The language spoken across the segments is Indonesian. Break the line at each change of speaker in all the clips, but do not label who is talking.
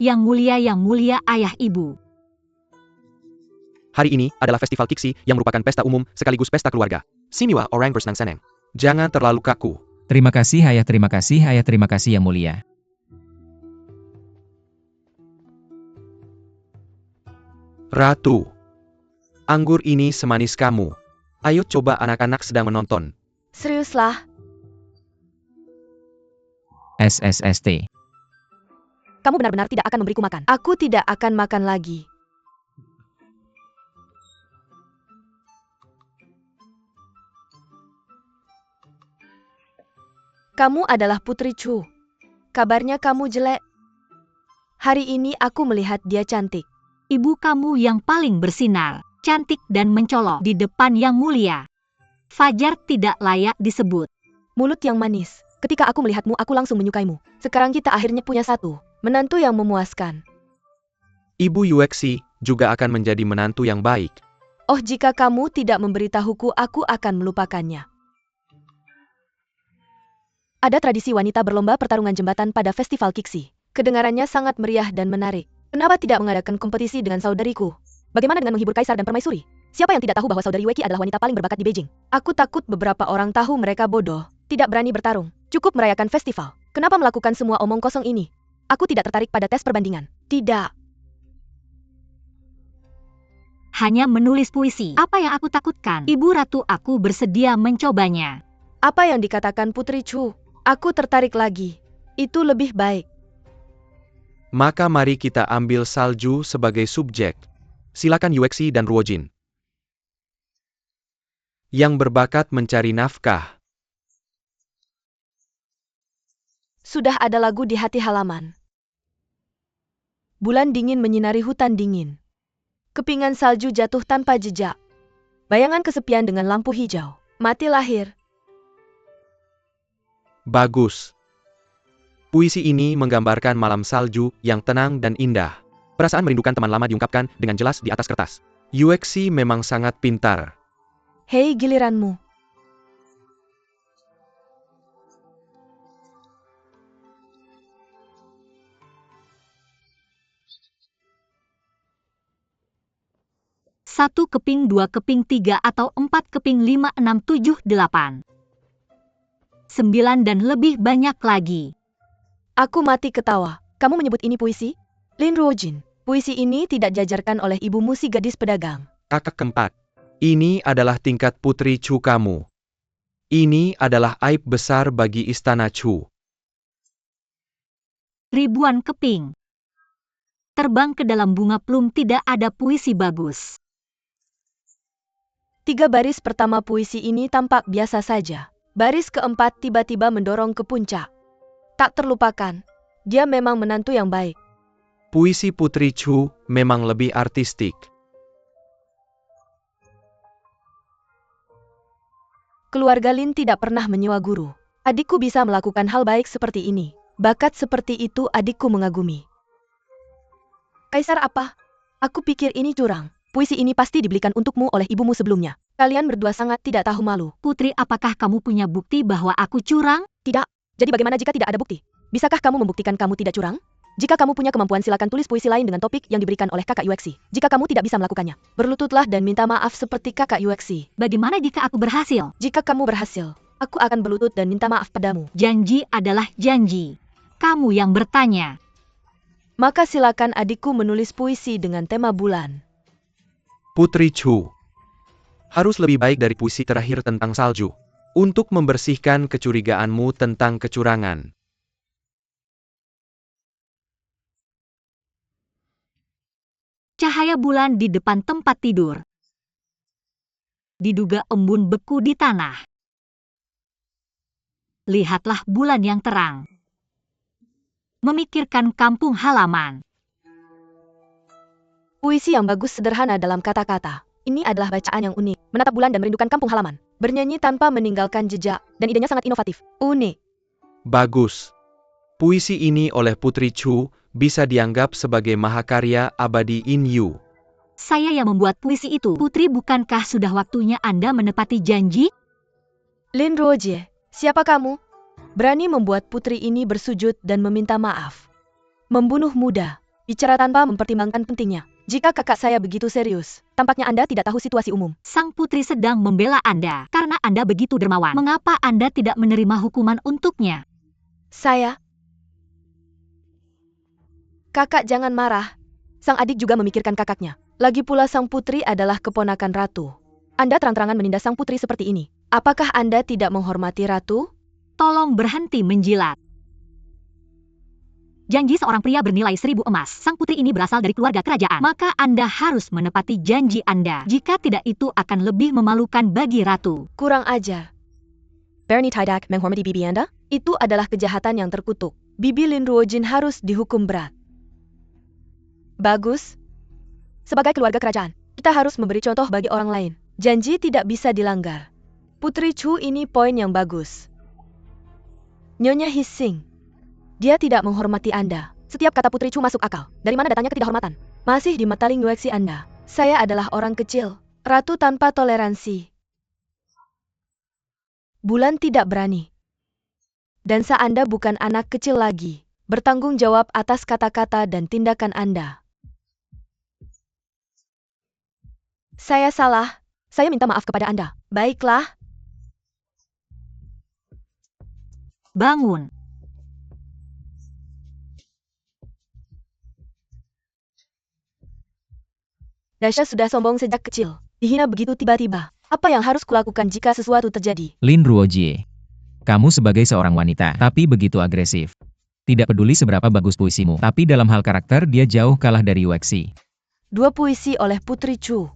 Yang mulia ayah ibu.
Hari ini adalah festival Kiksi yang merupakan pesta umum sekaligus pesta keluarga. Siniwa orang bersenang senang. Jangan terlalu kaku.
Terima kasih ayah, terima kasih yang mulia.
Ratu, anggur ini semanis kamu. Ayo coba, anak-anak sedang menonton.
Seriuslah,
SSST.
kamu benar-benar tidak akan memberiku makan. Aku tidak akan makan lagi. Kamu adalah Putri Chu. Kabarnya kamu jelek. Hari ini aku melihat dia cantik.
Ibu kamu yang paling bersinar, cantik dan mencolok di depan yang mulia. Fajar tidak layak disebut.
Mulut yang manis. Ketika aku melihatmu, aku langsung menyukaimu. Sekarang kita akhirnya punya satu menantu yang memuaskan.
Ibu Yuexi juga akan menjadi menantu yang baik.
Oh, jika kamu tidak memberitahuku, aku akan melupakannya. Ada tradisi wanita berlomba pertarungan jembatan pada festival Kiksi. Kedengarannya sangat meriah dan menarik. Kenapa tidak mengadakan kompetisi dengan saudariku? Bagaimana dengan menghibur kaisar dan permaisuri? Siapa yang tidak tahu bahwa saudari Weki adalah wanita paling berbakat di Beijing? Aku takut beberapa orang tahu mereka bodoh, tidak berani bertarung. Cukup merayakan festival. Kenapa melakukan semua omong kosong ini? Aku tidak tertarik pada tes perbandingan. Tidak.
Hanya menulis puisi. Apa yang aku takutkan? Ibu ratu, aku bersedia mencobanya.
Apa yang dikatakan Putri Chu? Aku tertarik lagi. Itu lebih baik.
Maka mari kita ambil salju sebagai subjek. Silakan Yuexi dan Ruojin. Yang berbakat mencari nafkah.
Sudah ada lagu di hati halaman. Bulan dingin menyinari hutan dingin. Kepingan salju jatuh tanpa jejak. Bayangan kesepian dengan lampu hijau. Mati lahir.
Bagus. Puisi ini menggambarkan malam salju yang tenang dan indah. Perasaan merindukan teman lama diungkapkan dengan jelas di atas kertas. Yuexi memang sangat pintar.
Hei, giliranmu.
Satu keping, 2 keping, 3 atau 4 keping, 5, 6, 7, 8. 9 dan lebih banyak lagi.
Aku mati ketawa. Kamu menyebut ini puisi? Lin Ruojin, puisi ini tidak diajarkan oleh ibumu si gadis pedagang.
Kakak keempat. Ini adalah tingkat Putri Chu kamu. Ini adalah aib besar bagi istana Chu.
Ribuan keping. Terbang ke dalam bunga plum, tidak ada puisi bagus.
3 baris pertama puisi ini tampak biasa saja. Baris keempat tiba-tiba mendorong ke puncak. Tak terlupakan, dia memang menantu yang baik.
Puisi Putri Chu memang lebih artistik.
Keluarga Lin tidak pernah menyewa guru. Adikku bisa melakukan hal baik seperti ini. Bakat seperti itu adikku mengagumi. Kaisar apa? Aku pikir ini curang. Puisi ini pasti dibelikan untukmu oleh ibumu sebelumnya. Kalian berdua sangat tidak tahu malu.
Putri, apakah kamu punya bukti bahwa aku curang?
Tidak. Jadi bagaimana jika tidak ada bukti? Bisakah kamu membuktikan kamu tidak curang? Jika kamu punya kemampuan, silakan tulis puisi lain dengan topik yang diberikan oleh kakak Yuexi. Jika kamu tidak bisa melakukannya, berlututlah dan minta maaf seperti kakak Yuexi.
Bagaimana jika aku berhasil?
Jika kamu berhasil, aku akan berlutut dan minta maaf padamu.
Janji adalah janji. Kamu yang bertanya.
Maka silakan adikku menulis puisi dengan tema bulan.
Putri Chu. Harus lebih baik dari puisi terakhir tentang salju. Untuk membersihkan kecurigaanmu tentang kecurangan.
Cahaya bulan di depan tempat tidur. Diduga embun beku di tanah. Lihatlah bulan yang terang. Memikirkan kampung halaman.
Puisi yang bagus sederhana dalam kata-kata. Ini adalah bacaan yang unik. Menatap bulan dan merindukan kampung halaman. Bernyanyi tanpa meninggalkan jejak. Dan idenya sangat inovatif. Unik.
Bagus. Puisi ini oleh Putri Chu bisa dianggap sebagai mahakarya abadi In Yu.
Saya yang membuat puisi itu. Putri, bukankah sudah waktunya Anda menepati janji?
Lin Ruojie, siapa kamu? Berani membuat putri ini bersujud dan meminta maaf. Membunuh muda. Bicara tanpa mempertimbangkan pentingnya. Jika kakak saya begitu serius, tampaknya Anda tidak tahu situasi umum.
Sang putri sedang membela Anda karena Anda begitu dermawan. Mengapa Anda tidak menerima hukuman untuknya?
Saya... Kakak jangan marah. Sang adik juga memikirkan kakaknya. Lagi pula sang putri adalah keponakan ratu. Anda terang-terangan menindas sang putri seperti ini. Apakah Anda tidak menghormati ratu?
Tolong berhenti menjilat. Janji seorang pria bernilai 1000 emas. Sang putri ini berasal dari keluarga kerajaan. Maka Anda harus menepati janji Anda. Jika tidak, itu akan lebih memalukan bagi ratu.
Kurang ajar. Bernie tidak menghormati bibi Anda? Itu adalah kejahatan yang terkutuk. Bibi Lin Ruojin harus dihukum berat. Bagus. Sebagai keluarga kerajaan, kita harus memberi contoh bagi orang lain. Janji tidak bisa dilanggar. Putri Chu ini poin yang bagus. Nyonya Hissing, dia tidak menghormati Anda. Setiap kata Putri Chu masuk akal. Dari mana datangnya ketidakhormatan? Masih di mata Ling Yuexi Anda. Saya adalah orang kecil, ratu tanpa toleransi. Bulan tidak berani. Dansa Anda bukan anak kecil lagi. Bertanggung jawab atas kata-kata dan tindakan Anda. Saya salah. Saya minta maaf kepada Anda. Baiklah.
Bangun.
Dasha sudah sombong sejak kecil. Dihina begitu tiba-tiba. Apa yang harus kulakukan jika sesuatu terjadi?
Lin Ruojie. Kamu sebagai seorang wanita, tapi begitu agresif. Tidak peduli seberapa bagus puisimu, tapi dalam hal karakter dia jauh kalah dari Yuexi.
2 puisi oleh Putri Chu.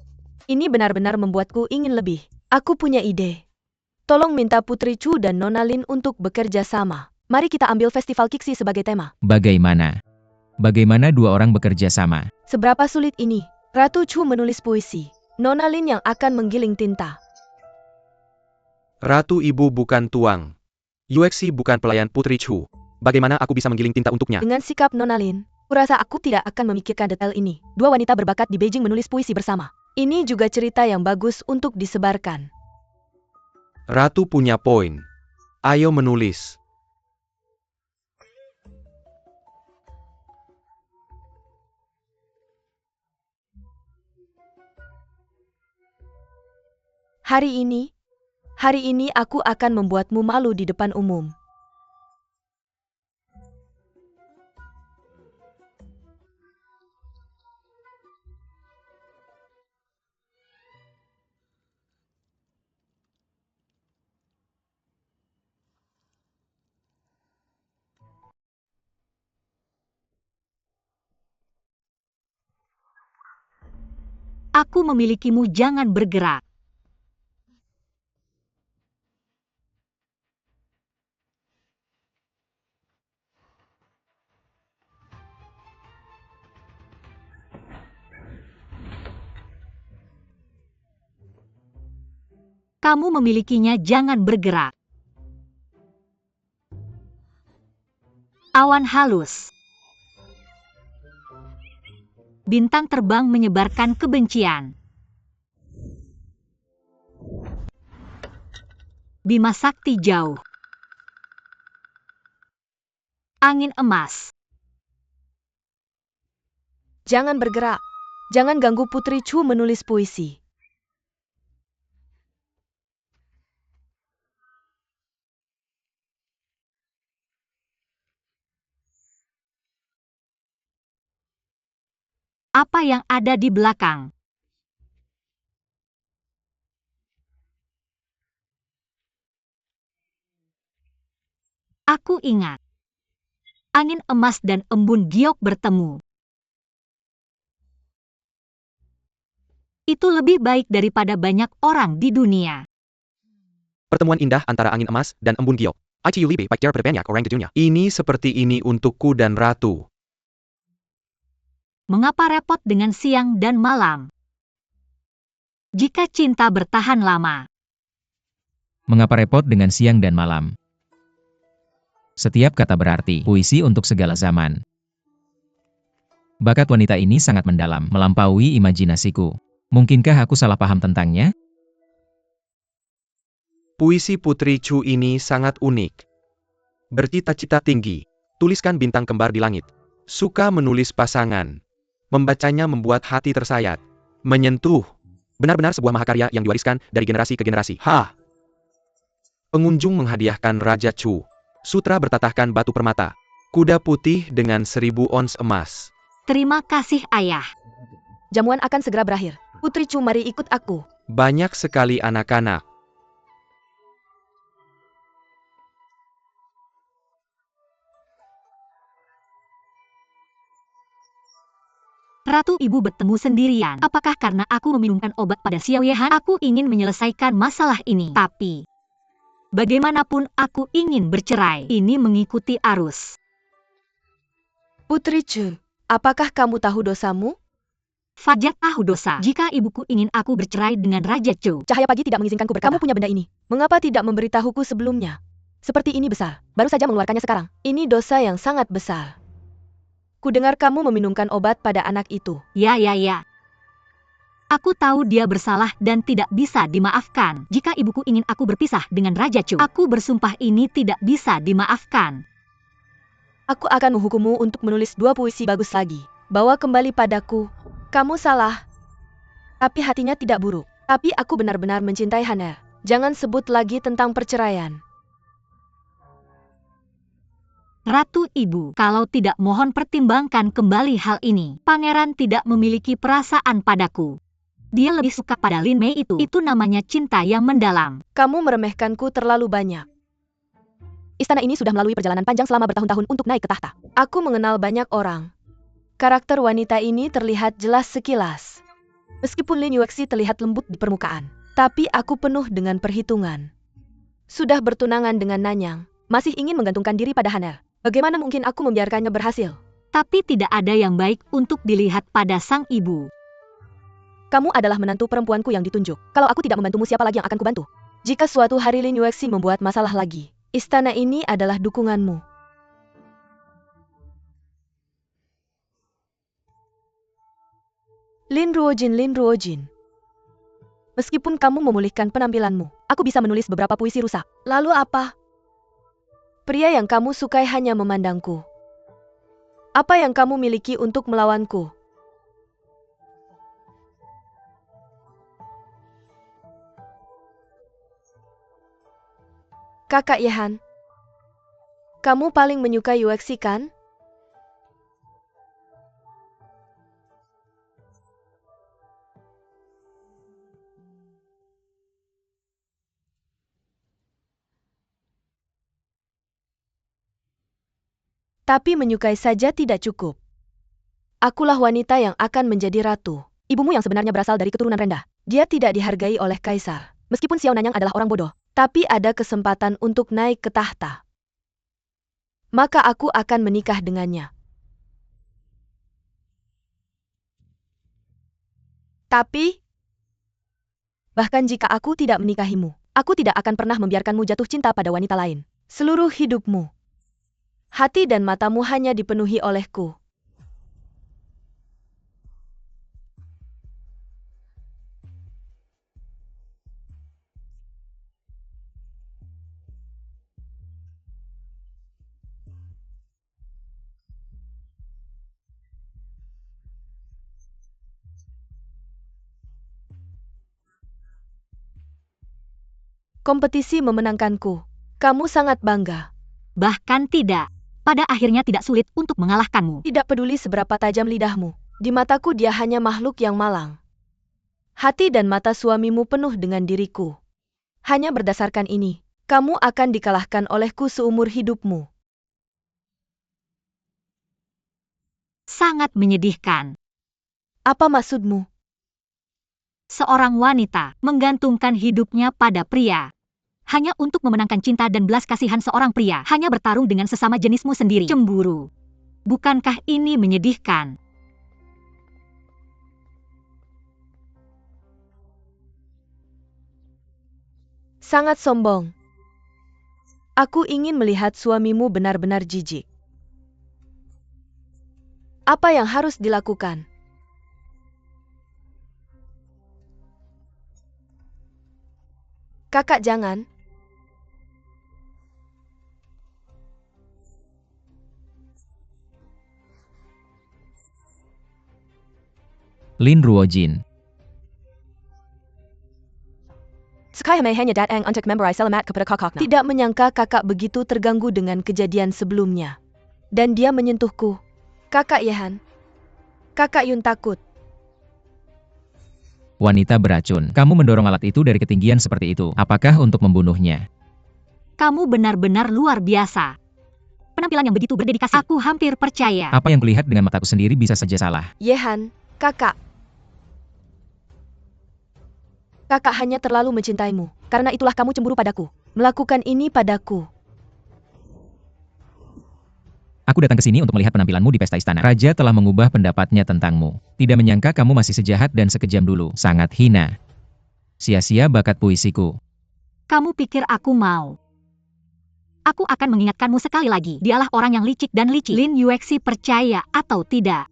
Ini benar-benar membuatku ingin lebih. Aku punya ide. Tolong minta Putri Chu dan Nona Lin untuk bekerja sama. Mari kita ambil festival Kixi sebagai tema.
Bagaimana? Bagaimana dua orang bekerja sama?
Seberapa sulit ini? Ratu Chu menulis puisi. Nona Lin yang akan menggiling tinta.
Ratu Ibu bukan tuang. Yuexi bukan pelayan Putri Chu. Bagaimana aku bisa menggiling tinta untuknya?
Dengan sikap Nona Lin, kurasa aku tidak akan memikirkan detail ini. 2 wanita berbakat di Beijing menulis puisi bersama. Ini juga cerita yang bagus untuk disebarkan.
Ratu punya poin. Ayo menulis.
Hari ini aku akan membuatmu malu di depan umum.
Aku memilikimu, jangan bergerak. Kamu memilikinya, jangan bergerak. Awan halus. Bintang terbang menyebarkan kebencian. Bima Sakti jauh. Angin emas.
Jangan bergerak. Jangan ganggu Putri Chu menulis puisi.
Apa yang ada di belakang? Aku ingat. Angin emas dan embun giok bertemu. Itu lebih baik daripada banyak orang di dunia.
Pertemuan indah antara angin emas dan embun giok. Aichi lebih baik daripada banyak orang di dunia. Ini seperti ini untukku dan ratu.
Mengapa repot dengan siang dan malam? Jika cinta bertahan lama.
Mengapa repot dengan siang dan malam? Setiap kata berarti puisi untuk segala zaman. Bakat wanita ini sangat mendalam, melampaui imajinasiku. Mungkinkah aku salah paham tentangnya?
Puisi Putri Chu ini sangat unik. Bercita-cita tinggi. Tuliskan bintang kembar di langit. Suka menulis pasangan. Membacanya membuat hati tersayat. Menyentuh. Benar-benar sebuah mahakarya yang diwariskan dari generasi ke generasi. Pengunjung menghadiahkan Raja Chu. Sutra bertatahkan batu permata. Kuda putih dengan 1000 ons emas.
Terima kasih ayah.
Jamuan akan segera berakhir. Putri Chu, mari ikut aku.
Banyak sekali anak-anak.
Ratu Ibu bertemu sendirian. Apakah karena aku meminumkan obat pada Xiao Yehan? Aku ingin menyelesaikan masalah ini. Tapi, bagaimanapun aku ingin bercerai. Ini mengikuti arus.
Putri Chu, apakah kamu tahu dosamu?
Fajar tahu dosa. Jika ibuku ingin aku bercerai dengan Raja Chu.
Cahaya pagi tidak mengizinkanku berkata. Kamu punya benda ini. Mengapa tidak memberitahuku sebelumnya? Seperti ini besar. Baru saja mengeluarkannya sekarang. Ini dosa yang sangat besar. Kudengar kamu meminumkan obat pada anak itu.
Ya. Aku tahu dia bersalah dan tidak bisa dimaafkan. Jika ibuku ingin aku berpisah dengan Raja Chu, aku bersumpah ini tidak bisa dimaafkan.
Aku akan menghukummu untuk menulis 2 puisi bagus lagi. Bawa kembali padaku. Kamu salah. Tapi hatinya tidak buruk. Tapi aku benar-benar mencintai Hanner. Jangan sebut lagi tentang perceraian.
Ratu Ibu, kalau tidak mohon pertimbangkan kembali hal ini. Pangeran tidak memiliki perasaan padaku. Dia lebih suka pada Lin Mei itu. Itu namanya cinta yang mendalam.
Kamu meremehkanku terlalu banyak. Istana ini sudah melalui perjalanan panjang selama bertahun-tahun untuk naik ke tahta. Aku mengenal banyak orang. Karakter wanita ini terlihat jelas sekilas. Meskipun Lin Yuexi terlihat lembut di permukaan, tapi aku penuh dengan perhitungan. Sudah bertunangan dengan Nanyang, masih ingin menggantungkan diri pada Hanner. Bagaimana mungkin aku membiarkannya berhasil?
Tapi tidak ada yang baik untuk dilihat pada sang ibu.
Kamu adalah menantu perempuanku yang ditunjuk. Kalau aku tidak membantumu, siapa lagi yang akan kubantu? Jika suatu hari Lin Yuexi membuat masalah lagi, istana ini adalah dukunganmu. Lin Ruojin. Meskipun kamu memulihkan penampilanmu, aku bisa menulis beberapa puisi rusak. Lalu apa? Pria yang kamu sukai hanya memandangku. Apa yang kamu miliki untuk melawanku? Kakak Yehan, kamu paling menyukai Yuexi kan? Tapi menyukai saja tidak cukup. Akulah wanita yang akan menjadi ratu. Ibumu yang sebenarnya berasal dari keturunan rendah. Dia tidak dihargai oleh kaisar. Meskipun Xiao Nanyang adalah orang bodoh, tapi ada kesempatan untuk naik ke tahta. Maka aku akan menikah dengannya. Tapi, bahkan jika aku tidak menikahimu, aku tidak akan pernah membiarkanmu jatuh cinta pada wanita lain. Seluruh hidupmu. Hati dan matamu hanya dipenuhi olehku. Kompetisi memenangkanku. Kamu sangat bangga.
Bahkan tidak. Pada akhirnya tidak sulit untuk mengalahkanmu.
Tidak peduli seberapa tajam lidahmu. Di mataku dia hanya makhluk yang malang. Hati dan mata suamimu penuh dengan diriku. Hanya berdasarkan ini, kamu akan dikalahkan olehku seumur hidupmu.
Sangat menyedihkan.
Apa maksudmu?
Seorang wanita menggantungkan hidupnya pada pria. Hanya untuk memenangkan cinta dan belas kasihan seorang pria. Hanya bertarung dengan sesama jenismu sendiri. Cemburu. Bukankah ini menyedihkan?
Sangat sombong. Aku ingin melihat suamimu benar-benar jijik. Apa yang harus dilakukan? Kakak jangan.
Lin Ruojin.
Sekaya hanya datang untuk memberi selamat kepada kakaknya. Tidak menyangka kakak begitu terganggu dengan kejadian sebelumnya. Dan dia menyentuhku. Kakak Yehan. Kakak Yun takut.
Wanita beracun. Kamu mendorong alat itu dari ketinggian seperti itu. Apakah untuk membunuhnya?
Kamu benar-benar luar biasa. Penampilan yang begitu berdedikasi. Aku hampir percaya.
Apa yang kulihat dengan mataku sendiri bisa saja salah.
Yehan, kakak. Kakak hanya terlalu mencintaimu. Karena itulah kamu cemburu padaku. Melakukan ini padaku.
Aku datang ke sini untuk melihat penampilanmu di pesta istana. Raja telah mengubah pendapatnya tentangmu. Tidak menyangka kamu masih sejahat dan sekejam dulu. Sangat hina. Sia-sia bakat puisiku.
Kamu pikir aku mau? Aku akan mengingatkanmu sekali lagi. Dialah orang yang licik dan licik. Lin Yuexi percaya atau tidak?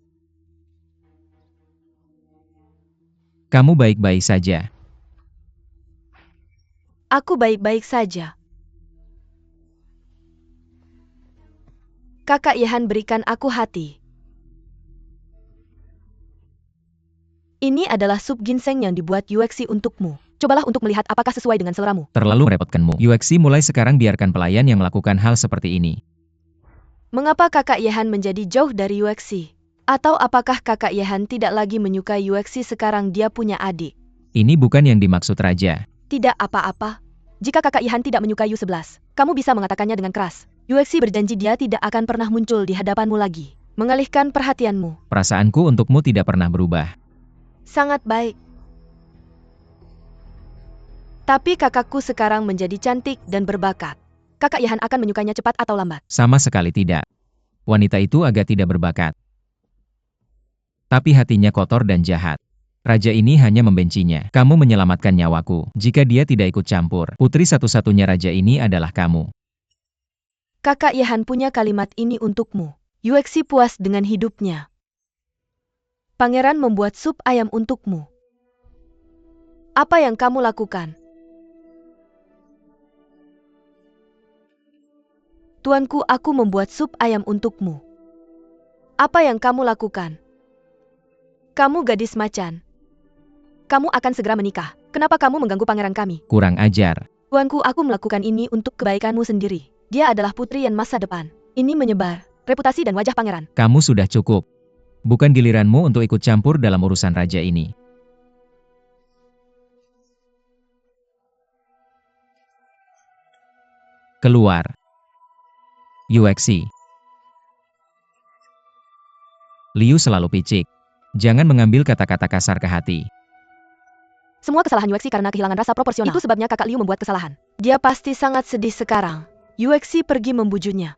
Kamu baik-baik saja.
Aku baik-baik saja. Kakak Yehan berikan aku hati. Ini adalah sup ginseng yang dibuat Yuexi untukmu. Cobalah untuk melihat apakah sesuai dengan seleramu.
Terlalu merepotkanmu. Yuexi mulai sekarang biarkan pelayan yang melakukan hal seperti ini.
Mengapa kakak Yehan menjadi jauh dari Yuexi? Atau apakah kakak Yehan tidak lagi menyukai Yuexi sekarang dia punya adik?
Ini bukan yang dimaksud Raja.
Tidak apa-apa. Jika kakak Yehan tidak menyukai U11, kamu bisa mengatakannya dengan keras. Yuexi berjanji dia tidak akan pernah muncul di hadapanmu lagi. Mengalihkan perhatianmu.
Perasaanku untukmu tidak pernah berubah.
Sangat baik. Tapi kakakku sekarang menjadi cantik dan berbakat. Kakak Yehan akan menyukainya cepat atau lambat.
Sama sekali tidak. Wanita itu agak tidak berbakat. Tapi hatinya kotor dan jahat. Raja ini hanya membencinya. Kamu menyelamatkan nyawaku. Jika dia tidak ikut campur, putri satu-satunya raja ini adalah kamu.
Kakak Yehan punya kalimat ini untukmu. Yuexi puas dengan hidupnya. Pangeran membuat sup ayam untukmu. Apa yang kamu lakukan? Tuanku, aku membuat sup ayam untukmu. Apa yang kamu lakukan? Kamu gadis macan. Kamu akan segera menikah. Kenapa kamu mengganggu pangeran kami?
Kurang ajar.
Tuanku, aku melakukan ini untuk kebaikanmu sendiri. Dia adalah putri yang masa depan. Ini menyebar reputasi dan wajah pangeran.
Kamu sudah cukup. Bukan giliranmu untuk ikut campur dalam urusan raja ini. Keluar. Yuexi. Liu selalu picik. Jangan mengambil kata-kata kasar ke hati.
Semua kesalahan Yuexi karena kehilangan rasa proporsional. Itu sebabnya kakak Liu membuat kesalahan. Dia pasti sangat sedih sekarang. Yuexi pergi membujuknya.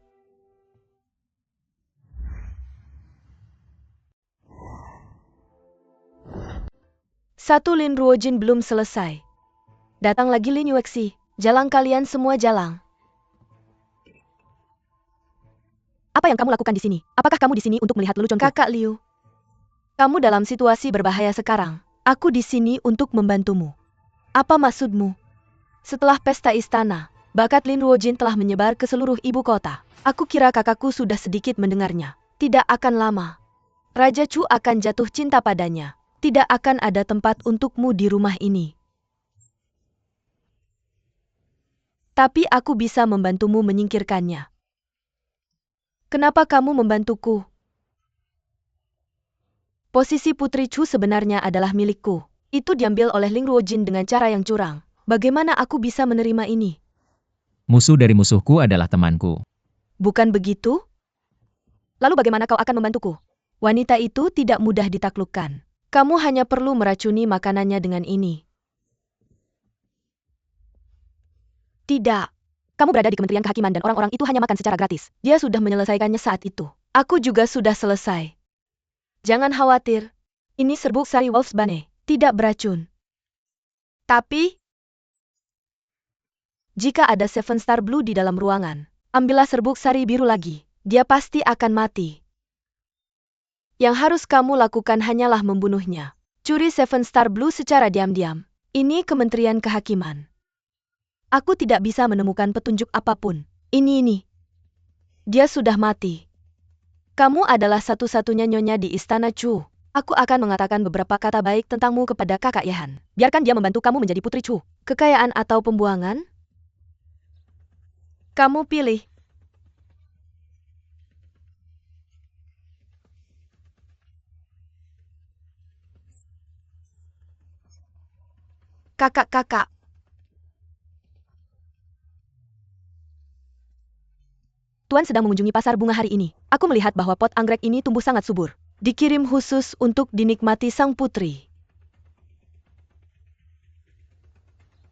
Satu Lin Ruojin belum selesai. Datang lagi Lin Yuexi. Jalang kalian semua jalang. Apa yang kamu lakukan di sini? Apakah kamu di sini untuk melihat leluconku? Kakak Liu. Kamu dalam situasi berbahaya sekarang. Aku di sini untuk membantumu. Apa maksudmu? Setelah pesta istana, bakat Lin Ruojin telah menyebar ke seluruh ibu kota. Aku kira kakakku sudah sedikit mendengarnya. Tidak akan lama. Raja Chu akan jatuh cinta padanya. Tidak akan ada tempat untukmu di rumah ini. Tapi aku bisa membantumu menyingkirkannya. Kenapa kamu membantuku? Posisi Putri Chu sebenarnya adalah milikku. Itu diambil oleh Lin Ruojin dengan cara yang curang. Bagaimana aku bisa menerima ini?
Musuh dari musuhku adalah temanku.
Bukan begitu? Lalu bagaimana kau akan membantuku? Wanita itu tidak mudah ditaklukkan. Kamu hanya perlu meracuni makanannya dengan ini. Tidak. Kamu berada di Kementerian Kehakiman dan orang-orang itu hanya makan secara gratis. Dia sudah menyelesaikannya saat itu. Aku juga sudah selesai. Jangan khawatir. Ini serbuk sari Wolfsbane. Tidak beracun. Tapi, jika ada Seven Star Blue di dalam ruangan, ambillah serbuk sari biru lagi. Dia pasti akan mati. Yang harus kamu lakukan hanyalah membunuhnya. Curi Seven Star Blue secara diam-diam. Ini Kementerian Kehakiman. Aku tidak bisa menemukan petunjuk apapun. Ini. Dia sudah mati. Kamu adalah satu-satunya nyonya di Istana Chu. Aku akan mengatakan beberapa kata baik tentangmu kepada kakak Yehan. Biarkan dia membantu kamu menjadi putri Chu. Kekayaan atau pembuangan? Kamu pilih. Kakak-kakak. Tuan sedang mengunjungi pasar bunga hari ini. Aku melihat bahwa pot anggrek ini tumbuh sangat subur. Dikirim khusus untuk dinikmati sang putri.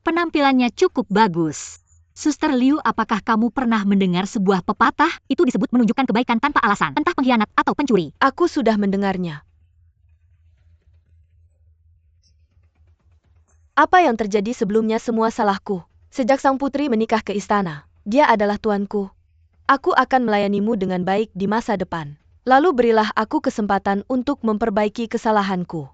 Penampilannya cukup bagus. Suster Liu, apakah kamu pernah mendengar sebuah pepatah? Itu disebut menunjukkan kebaikan tanpa alasan, entah pengkhianat atau pencuri.
Aku sudah mendengarnya. Apa yang terjadi sebelumnya semua salahku. Sejak sang putri menikah ke istana, dia adalah tuanku. Aku akan melayanimu dengan baik di masa depan. Lalu berilah aku kesempatan untuk memperbaiki kesalahanku.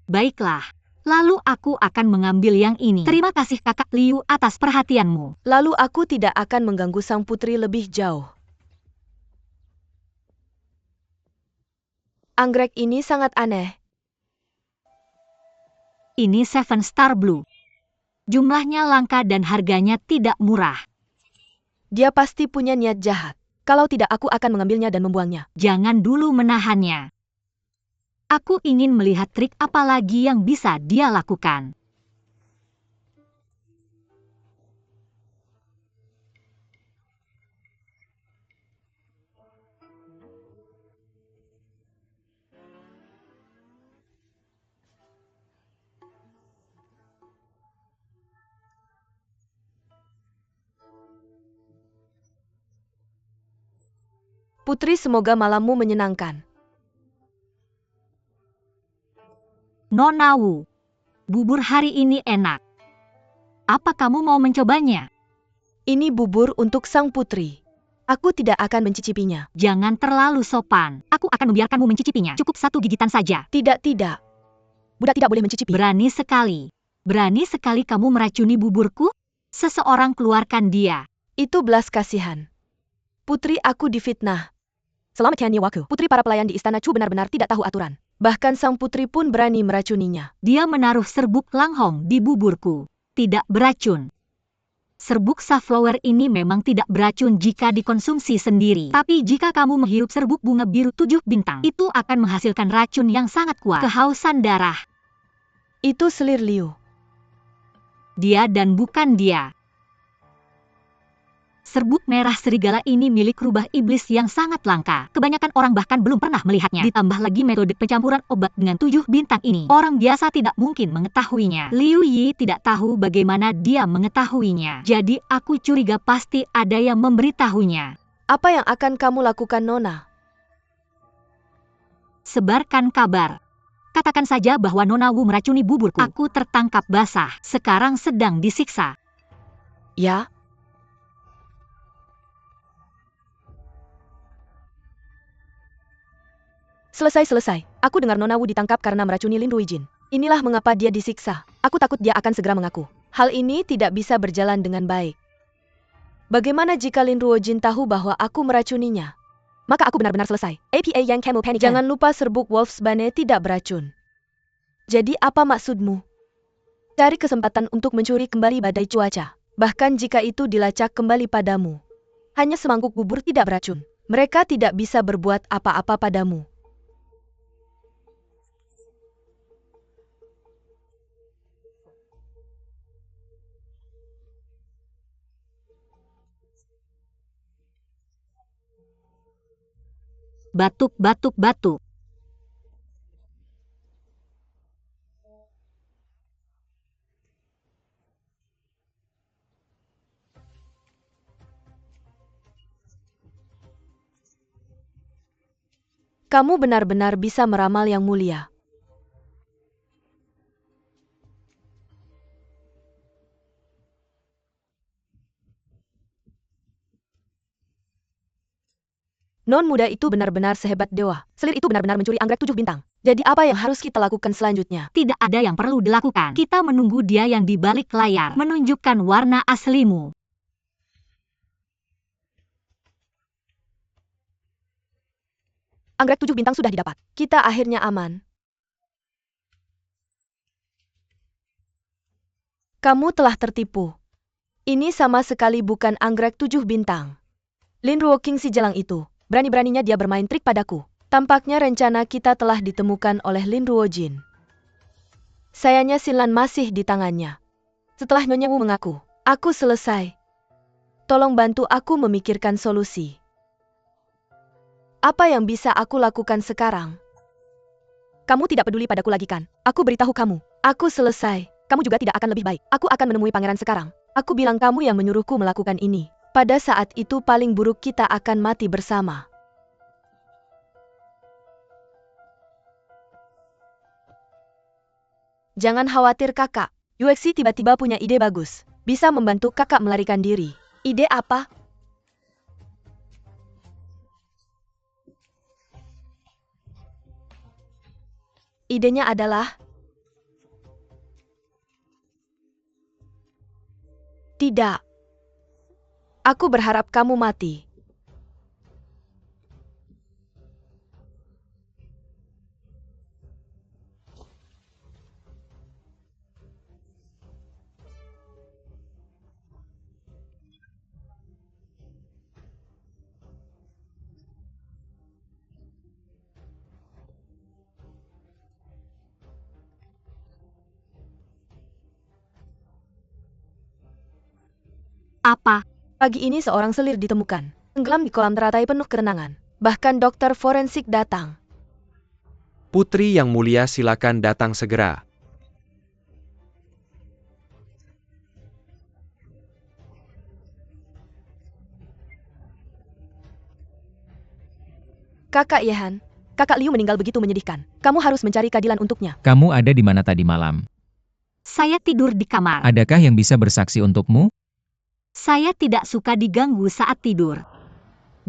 Baiklah. Lalu aku akan mengambil yang ini. Terima kasih kakak Liu atas perhatianmu.
Lalu aku tidak akan mengganggu sang putri lebih jauh. Anggrek ini sangat aneh.
Ini Seven Star Blue. Jumlahnya langka dan harganya tidak murah.
Dia pasti punya niat jahat. Kalau tidak, aku akan mengambilnya dan membuangnya.
Jangan dulu menahannya. Aku ingin melihat trik apa lagi yang bisa dia lakukan.
Putri, semoga malammu menyenangkan.
Nona Wu, bubur hari ini enak. Apa kamu mau mencobanya?
Ini bubur untuk sang putri. Aku tidak akan mencicipinya.
Jangan terlalu sopan. Aku akan membiarkanmu mencicipinya. Cukup satu gigitan saja.
Tidak, tidak. Budak tidak boleh mencicipi.
Berani sekali. Berani sekali kamu meracuni buburku? Seseorang keluarkan dia.
Itu belas kasihan. Putri, aku difitnah. Selama Tian Waku, putri para pelayan di istana Chu benar-benar tidak tahu aturan. Bahkan sang putri pun berani meracuninya.
Dia menaruh serbuk langhong di buburku. Tidak beracun. Serbuk safflower ini memang tidak beracun jika dikonsumsi sendiri. Tapi jika kamu menghirup serbuk bunga biru 7 bintang, itu akan menghasilkan racun yang sangat kuat. Kehausan darah.
Itu selir Liu.
Dia dan bukan dia. Serbuk merah serigala ini milik rubah iblis yang sangat langka. Kebanyakan orang bahkan belum pernah melihatnya. Ditambah lagi metode pencampuran obat dengan 7 bintang ini. Orang biasa tidak mungkin mengetahuinya. Liu Yi tidak tahu bagaimana dia mengetahuinya. Jadi aku curiga pasti ada yang memberitahunya.
Apa yang akan kamu lakukan, Nona?
Sebarkan kabar. Katakan saja bahwa Nona Wu meracuni buburku. Aku tertangkap basah. Sekarang sedang disiksa.
Ya? Selesai. Aku dengar Nona Wu ditangkap karena meracuni Lin Ruijin. Inilah mengapa dia disiksa. Aku takut dia akan segera mengaku. Hal ini tidak bisa berjalan dengan baik. Bagaimana jika Lin Ruijin tahu bahwa aku meracuninya? Maka aku benar-benar selesai. APA yang Camel Panic. Jangan lupa serbuk Wolfsbane tidak beracun. Jadi apa maksudmu? Cari kesempatan untuk mencuri kembali badai cuaca. Bahkan jika itu dilacak kembali padamu. Hanya semangkuk bubur tidak beracun. Mereka tidak bisa berbuat apa-apa padamu.
Batuk.
Kamu benar-benar bisa meramal yang mulia. Non muda itu benar-benar sehebat dewa. Selir itu benar-benar mencuri anggrek 7 bintang. Jadi apa yang harus kita lakukan selanjutnya?
Tidak ada yang perlu dilakukan. Kita menunggu dia yang di balik layar. Menunjukkan warna aslimu.
Anggrek 7 bintang sudah didapat. Kita akhirnya aman. Kamu telah tertipu. Ini sama sekali bukan anggrek 7 bintang. Lin Ruo King si jalang itu, berani-beraninya dia bermain trik padaku. Tampaknya rencana kita telah ditemukan oleh Lin Ruo Jin. Sayangnya Xinlan masih di tangannya. Setelah Nyonya Wu mengaku, aku selesai. Tolong bantu aku memikirkan solusi. Apa yang bisa aku lakukan sekarang? Kamu tidak peduli padaku lagi kan? Aku beritahu kamu, aku selesai. Kamu juga tidak akan lebih baik. Aku akan menemui pangeran sekarang. Aku bilang kamu yang menyuruhku melakukan ini. Pada saat itu paling buruk kita akan mati bersama. Jangan khawatir kakak. Yuexi tiba-tiba punya ide bagus. Bisa membantu kakak melarikan diri. Ide apa? Idenya adalah... Tidak. Aku berharap kamu mati.
Apa?
Pagi ini seorang selir ditemukan, tenggelam di kolam teratai penuh kenangan. Bahkan dokter forensik datang.
Putri yang mulia, silakan datang segera.
Kakak Yehan, kakak Liu meninggal begitu menyedihkan. Kamu harus mencari keadilan untuknya.
Kamu ada di mana tadi malam?
Saya tidur di kamar.
Adakah yang bisa bersaksi untukmu?
Saya tidak suka diganggu saat tidur.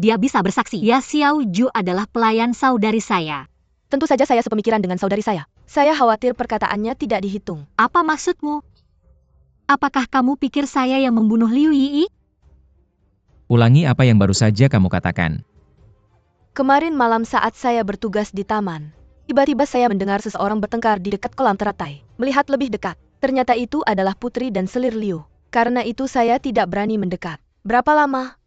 Dia bisa bersaksi. Ya Xiao Ju adalah pelayan saudari saya.
Tentu saja saya sepemikiran dengan saudari saya. Saya khawatir perkataannya tidak dihitung.
Apa maksudmu? Apakah kamu pikir saya yang membunuh Liu Yi?
Ulangi apa yang baru saja kamu katakan.
Kemarin malam saat saya bertugas di taman, tiba-tiba saya mendengar seseorang bertengkar di dekat kolam teratai. Melihat lebih dekat, ternyata itu adalah Putri dan selir Liu. Karena itu saya tidak berani mendekat. Berapa lama?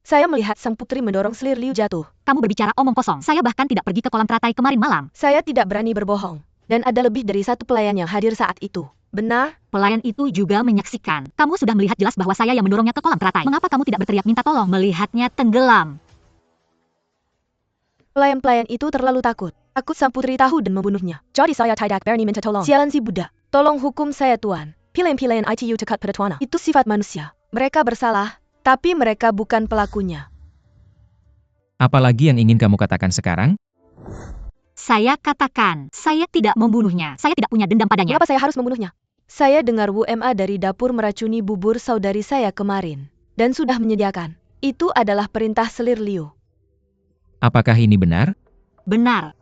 Saya melihat sang putri mendorong selir Liu jatuh.
Kamu berbicara omong kosong. Saya bahkan tidak pergi ke kolam teratai kemarin malam.
Saya tidak berani berbohong. Dan ada lebih dari satu pelayan yang hadir saat itu. Benar?
Pelayan itu juga menyaksikan. Kamu sudah melihat jelas bahwa saya yang mendorongnya ke kolam teratai. Mengapa kamu tidak berteriak minta tolong melihatnya tenggelam?
Pelayan-pelayan itu terlalu takut. Takut sang putri tahu dan membunuhnya. Jadi saya tidak berani minta tolong. Sialan si Buddha. Tolong hukum saya Tuan. Pilihan-pilihan ITU tekat pada Tuan. Itu sifat manusia. Mereka bersalah, tapi mereka bukan pelakunya.
Apalagi yang ingin kamu katakan sekarang?
Saya katakan, saya tidak membunuhnya. Saya tidak punya dendam padanya.
Mengapa saya harus membunuhnya? Saya dengar Wu Ma dari dapur meracuni bubur saudari saya kemarin. Dan sudah menyediakan. Itu adalah perintah selir Liu.
Apakah ini benar?
Benar.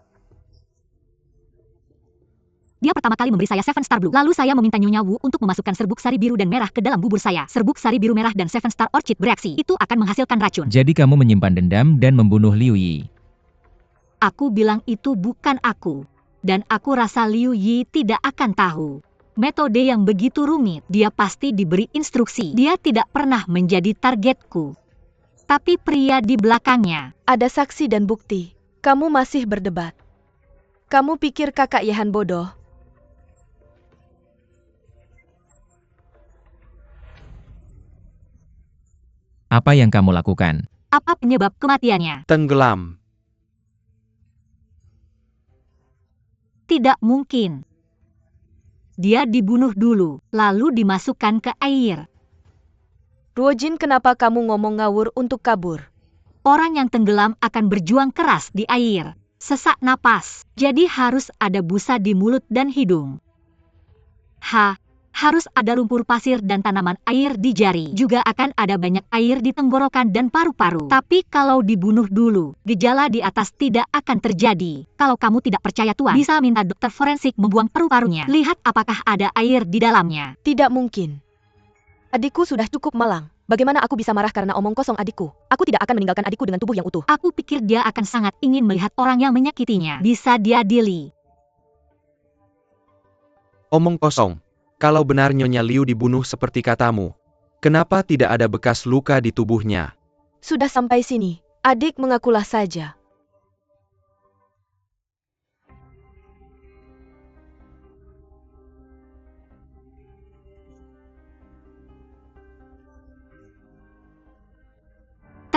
Dia pertama kali memberi saya Seven Star Blue. Lalu saya meminta Nyonya Wu untuk memasukkan serbuk sari biru dan merah ke dalam bubur saya. Serbuk sari biru merah dan Seven Star Orchid bereaksi. Itu akan menghasilkan racun.
Jadi kamu menyimpan dendam dan membunuh Liu Yi.
Aku bilang itu bukan aku. Dan aku rasa Liu Yi tidak akan tahu. Metode yang begitu rumit, dia pasti diberi instruksi. Dia tidak pernah menjadi targetku. Tapi pria di belakangnya.
Ada saksi dan bukti. Kamu masih berdebat. Kamu pikir kakak Yehan bodoh?
Apa yang kamu lakukan?
Apa penyebab kematiannya?
Tenggelam.
Tidak mungkin. Dia dibunuh dulu, lalu dimasukkan ke air.
Ruojin, kenapa kamu ngomong ngawur untuk kabur?
Orang yang tenggelam akan berjuang keras di air. Sesak napas, jadi harus ada busa di mulut dan hidung. Harus ada lumpur pasir dan tanaman air di jari. Juga akan ada banyak air di tenggorokan dan paru-paru. Tapi kalau dibunuh dulu, gejala di atas tidak akan terjadi. Kalau kamu tidak percaya Tuan, bisa minta dokter forensik membuang paru-parunya. Lihat apakah ada air di dalamnya.
Tidak mungkin. Adikku sudah cukup malang. Bagaimana aku bisa marah karena omong kosong adikku? Aku tidak akan meninggalkan adikku dengan tubuh yang utuh.
Aku pikir dia akan sangat ingin melihat orang yang menyakitinya bisa diadili.
Omong kosong. Kalau benar Nyonya Liu dibunuh seperti katamu, kenapa tidak ada bekas luka di tubuhnya?
Sudah sampai sini, adik mengakulah saja.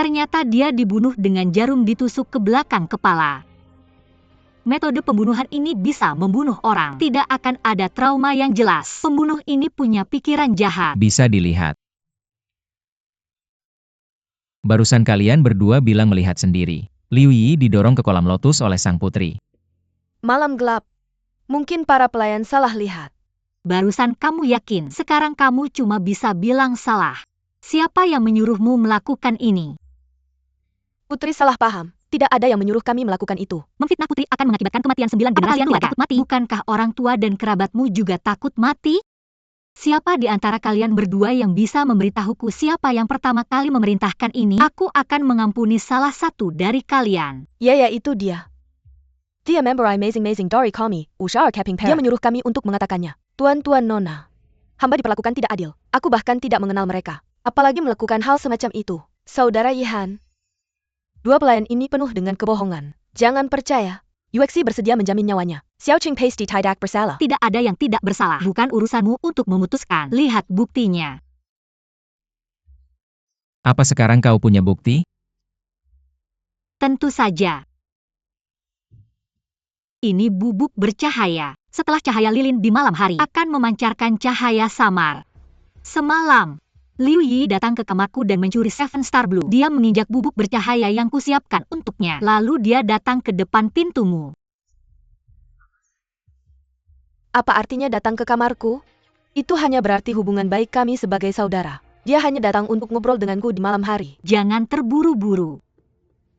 Ternyata dia dibunuh dengan jarum ditusuk ke belakang kepala. Metode pembunuhan ini bisa membunuh orang. Tidak akan ada trauma yang jelas. Pembunuh ini punya pikiran jahat.
Bisa dilihat. Barusan kalian berdua bilang melihat sendiri. Liu Yi didorong ke kolam lotus oleh sang putri.
Malam gelap. Mungkin para pelayan salah lihat.
Barusan kamu yakin, sekarang kamu cuma bisa bilang salah. Siapa yang menyuruhmu melakukan ini?
Putri salah paham. Tidak ada yang menyuruh kami melakukan itu.
Memfitnah putri akan mengakibatkan kematian 9 generasi keluarga. Takut mati? Bukankah orang tua dan kerabatmu juga takut mati? Siapa di antara kalian berdua yang bisa memberitahuku siapa yang pertama kali memerintahkan ini? Aku akan mengampuni salah satu dari kalian.
Ya, itu dia. Dia member amazing Dory call me, Ushar Keping Dia menyuruh kami untuk mengatakannya. Tuan-tuan Nona. Hamba diperlakukan tidak adil. Aku bahkan tidak mengenal mereka. Apalagi melakukan hal semacam itu. Saudara Yihan. Dua pelayan ini penuh dengan kebohongan. Jangan percaya. Yuexi bersedia menjamin nyawanya. Xiao Qing Pasty tidak bersalah.
Tidak ada yang tidak bersalah. Bukan urusanmu untuk memutuskan. Lihat buktinya.
Apa sekarang kau punya bukti?
Tentu saja. Ini bubuk bercahaya. Setelah cahaya lilin di malam hari akan memancarkan cahaya samar. Semalam, Liu Yi datang ke kamarku dan mencuri Seven Star Blue. Dia menginjak bubuk bercahaya yang kusiapkan untuknya. Lalu dia datang ke depan pintumu.
Apa artinya datang ke kamarku? Itu hanya berarti hubungan baik kami sebagai saudara. Dia hanya datang untuk ngobrol denganku di malam hari.
Jangan terburu-buru.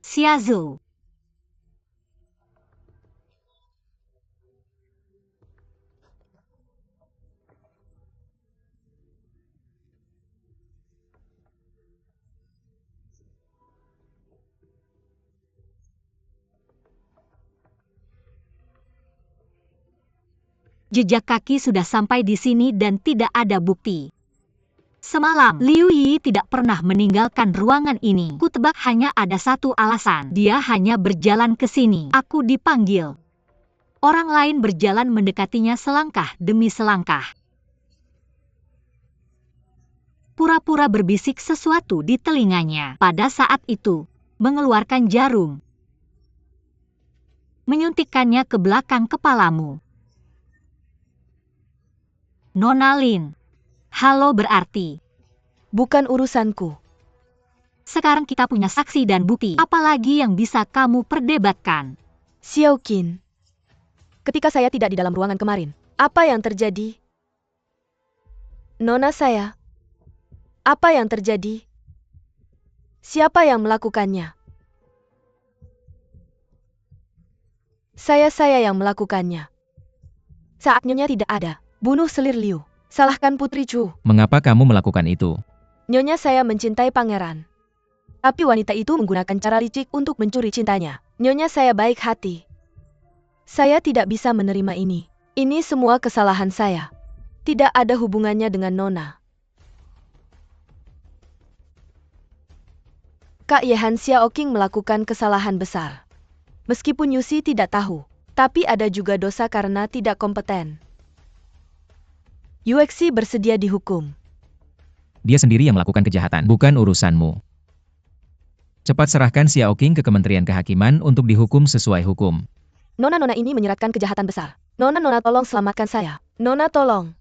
Xiaozhou. Jejak kaki sudah sampai di sini dan tidak ada bukti. Semalam, Liu Yi tidak pernah meninggalkan ruangan ini. Kutebak hanya ada satu alasan. Dia hanya berjalan ke sini. Aku dipanggil. Orang lain berjalan mendekatinya selangkah demi selangkah. Pura-pura berbisik sesuatu di telinganya. Pada saat itu, mengeluarkan jarum. Menyuntikkannya ke belakang kepalamu. Nona Lin. Halo berarti.
Bukan urusanku.
Sekarang kita punya saksi dan bukti. Apalagi yang bisa kamu perdebatkan?
Xiao Qin. Ketika saya tidak di dalam ruangan kemarin, apa yang terjadi? Nona saya. Apa yang terjadi? Siapa yang melakukannya? Saya yang melakukannya. Saat Nyonya tidak ada. Bunuh selir Liu. Salahkan Putri Chu.
Mengapa kamu melakukan itu?
Nyonya saya mencintai pangeran. Tapi wanita itu menggunakan cara licik untuk mencuri cintanya. Nyonya saya baik hati. Saya tidak bisa menerima ini. Ini semua kesalahan saya. Tidak ada hubungannya dengan Nona. Kak Yehan Xiaoqing melakukan kesalahan besar. Meskipun Yusi tidak tahu, tapi ada juga dosa karena tidak kompeten. Yuexi bersedia dihukum.
Dia sendiri yang melakukan kejahatan, bukan urusanmu. Cepat serahkan Xiaoqing ke Kementerian Kehakiman untuk dihukum sesuai hukum.
Nona ini menyeratkan kejahatan besar. Nona tolong selamatkan saya. Nona tolong.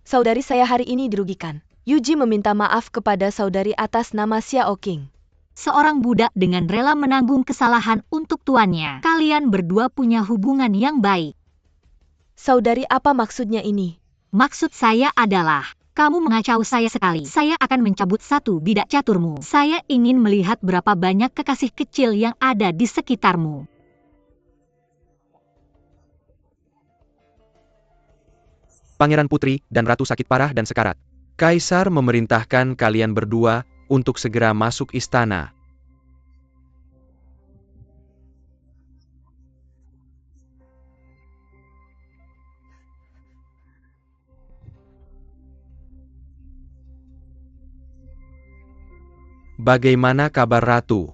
Saudari saya hari ini dirugikan. Yuji meminta maaf kepada saudari atas nama Xiaoqing.
Seorang budak dengan rela menanggung kesalahan untuk tuannya. Kalian berdua punya hubungan yang baik.
Saudari, apa maksudnya ini?
Maksud saya adalah, kamu mengacau saya sekali. Saya akan mencabut satu bidak caturmu. Saya ingin melihat berapa banyak kekasih kecil yang ada di sekitarmu.
Pangeran Putri dan Ratu sakit parah dan sekarat. Kaisar memerintahkan kalian berdua untuk segera masuk istana. Bagaimana kabar Ratu?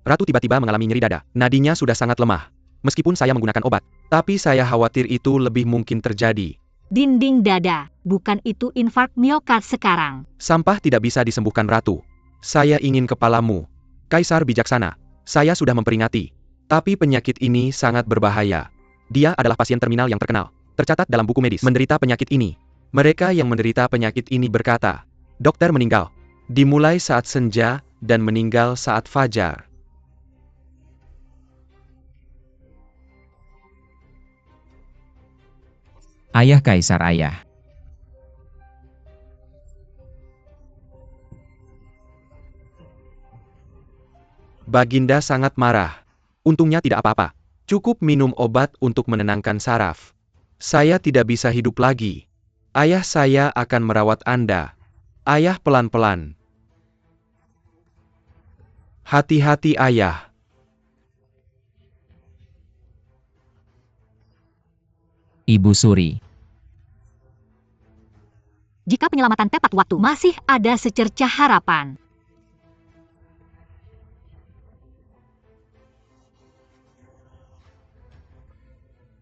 Ratu tiba-tiba mengalami nyeri dada. Nadinya sudah sangat lemah. Meskipun saya menggunakan obat, tapi saya khawatir itu lebih mungkin terjadi.
Dinding dada, bukan itu infark miokard sekarang.
Sampah tidak bisa disembuhkan Ratu. Saya ingin kepalamu. Kaisar bijaksana. Saya sudah memperingati. Tapi penyakit ini sangat berbahaya. Dia adalah pasien terminal yang terkenal. Tercatat dalam buku medis. Menderita penyakit ini. Mereka yang menderita penyakit ini berkata, dokter meninggal. Dimulai saat senja dan meninggal saat fajar.
Ayah Kaisar ayah.
Baginda sangat marah. Untungnya tidak apa-apa. Cukup minum obat untuk menenangkan saraf. Saya tidak bisa hidup lagi. Ayah saya akan merawat Anda. Ayah pelan-pelan. Hati-hati ayah.
Ibu Suri.
Jika penyelamatan tepat waktu masih ada secercah harapan.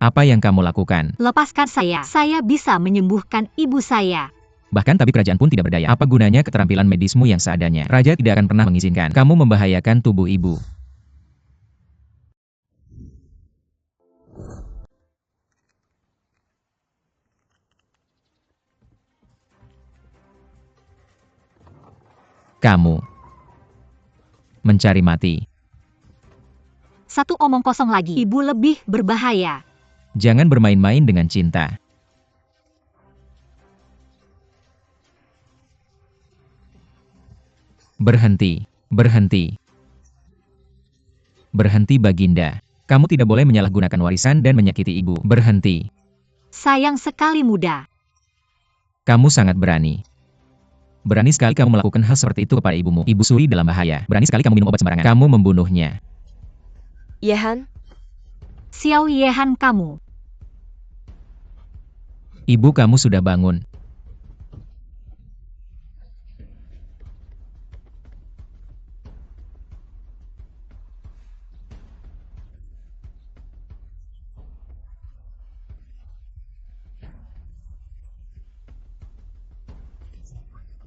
Apa yang kamu lakukan?
Lepaskan saya bisa menyembuhkan ibu saya.
Bahkan tapi kerajaan pun tidak berdaya. Apa gunanya keterampilan medismu yang seadanya? Raja tidak akan pernah mengizinkan kamu membahayakan tubuh ibu. Kamu mencari mati.
Satu omong kosong lagi, ibu lebih berbahaya.
Jangan bermain-main dengan cinta. Berhenti, berhenti. Berhenti Baginda. Kamu tidak boleh menyalahgunakan warisan dan menyakiti ibu. Berhenti.
Sayang sekali muda.
Kamu sangat berani. Berani sekali kamu melakukan hal seperti itu kepada ibumu. Ibu Suri dalam bahaya. Berani sekali kamu minum obat sembarangan. Kamu membunuhnya.
Yehan,
Xiao Yehan kamu.
Ibu kamu sudah bangun.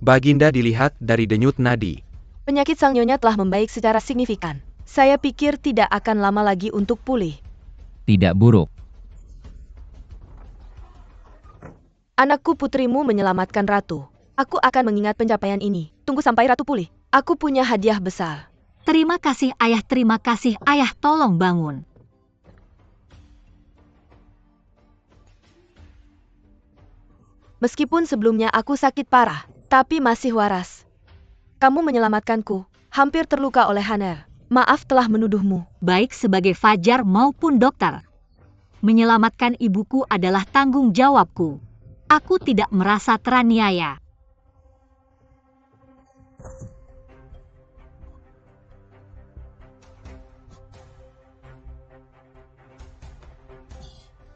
Baginda dilihat dari denyut nadi.
penyakit sang nyonya telah membaik secara signifikan. Saya pikir tidak akan lama lagi untuk pulih.
Tidak buruk.
Anakku putrimu menyelamatkan Ratu. Aku akan mengingat pencapaian ini. Tunggu sampai Ratu pulih. Aku punya hadiah besar.
Terima kasih ayah, tolong bangun.
Meskipun sebelumnya aku sakit parah, tapi masih waras. Kamu menyelamatkanku, hampir terluka oleh Haner. Maaf telah menuduhmu.
Baik sebagai fajar maupun dokter. Menyelamatkan ibuku adalah tanggung jawabku. Aku tidak merasa teraniaya.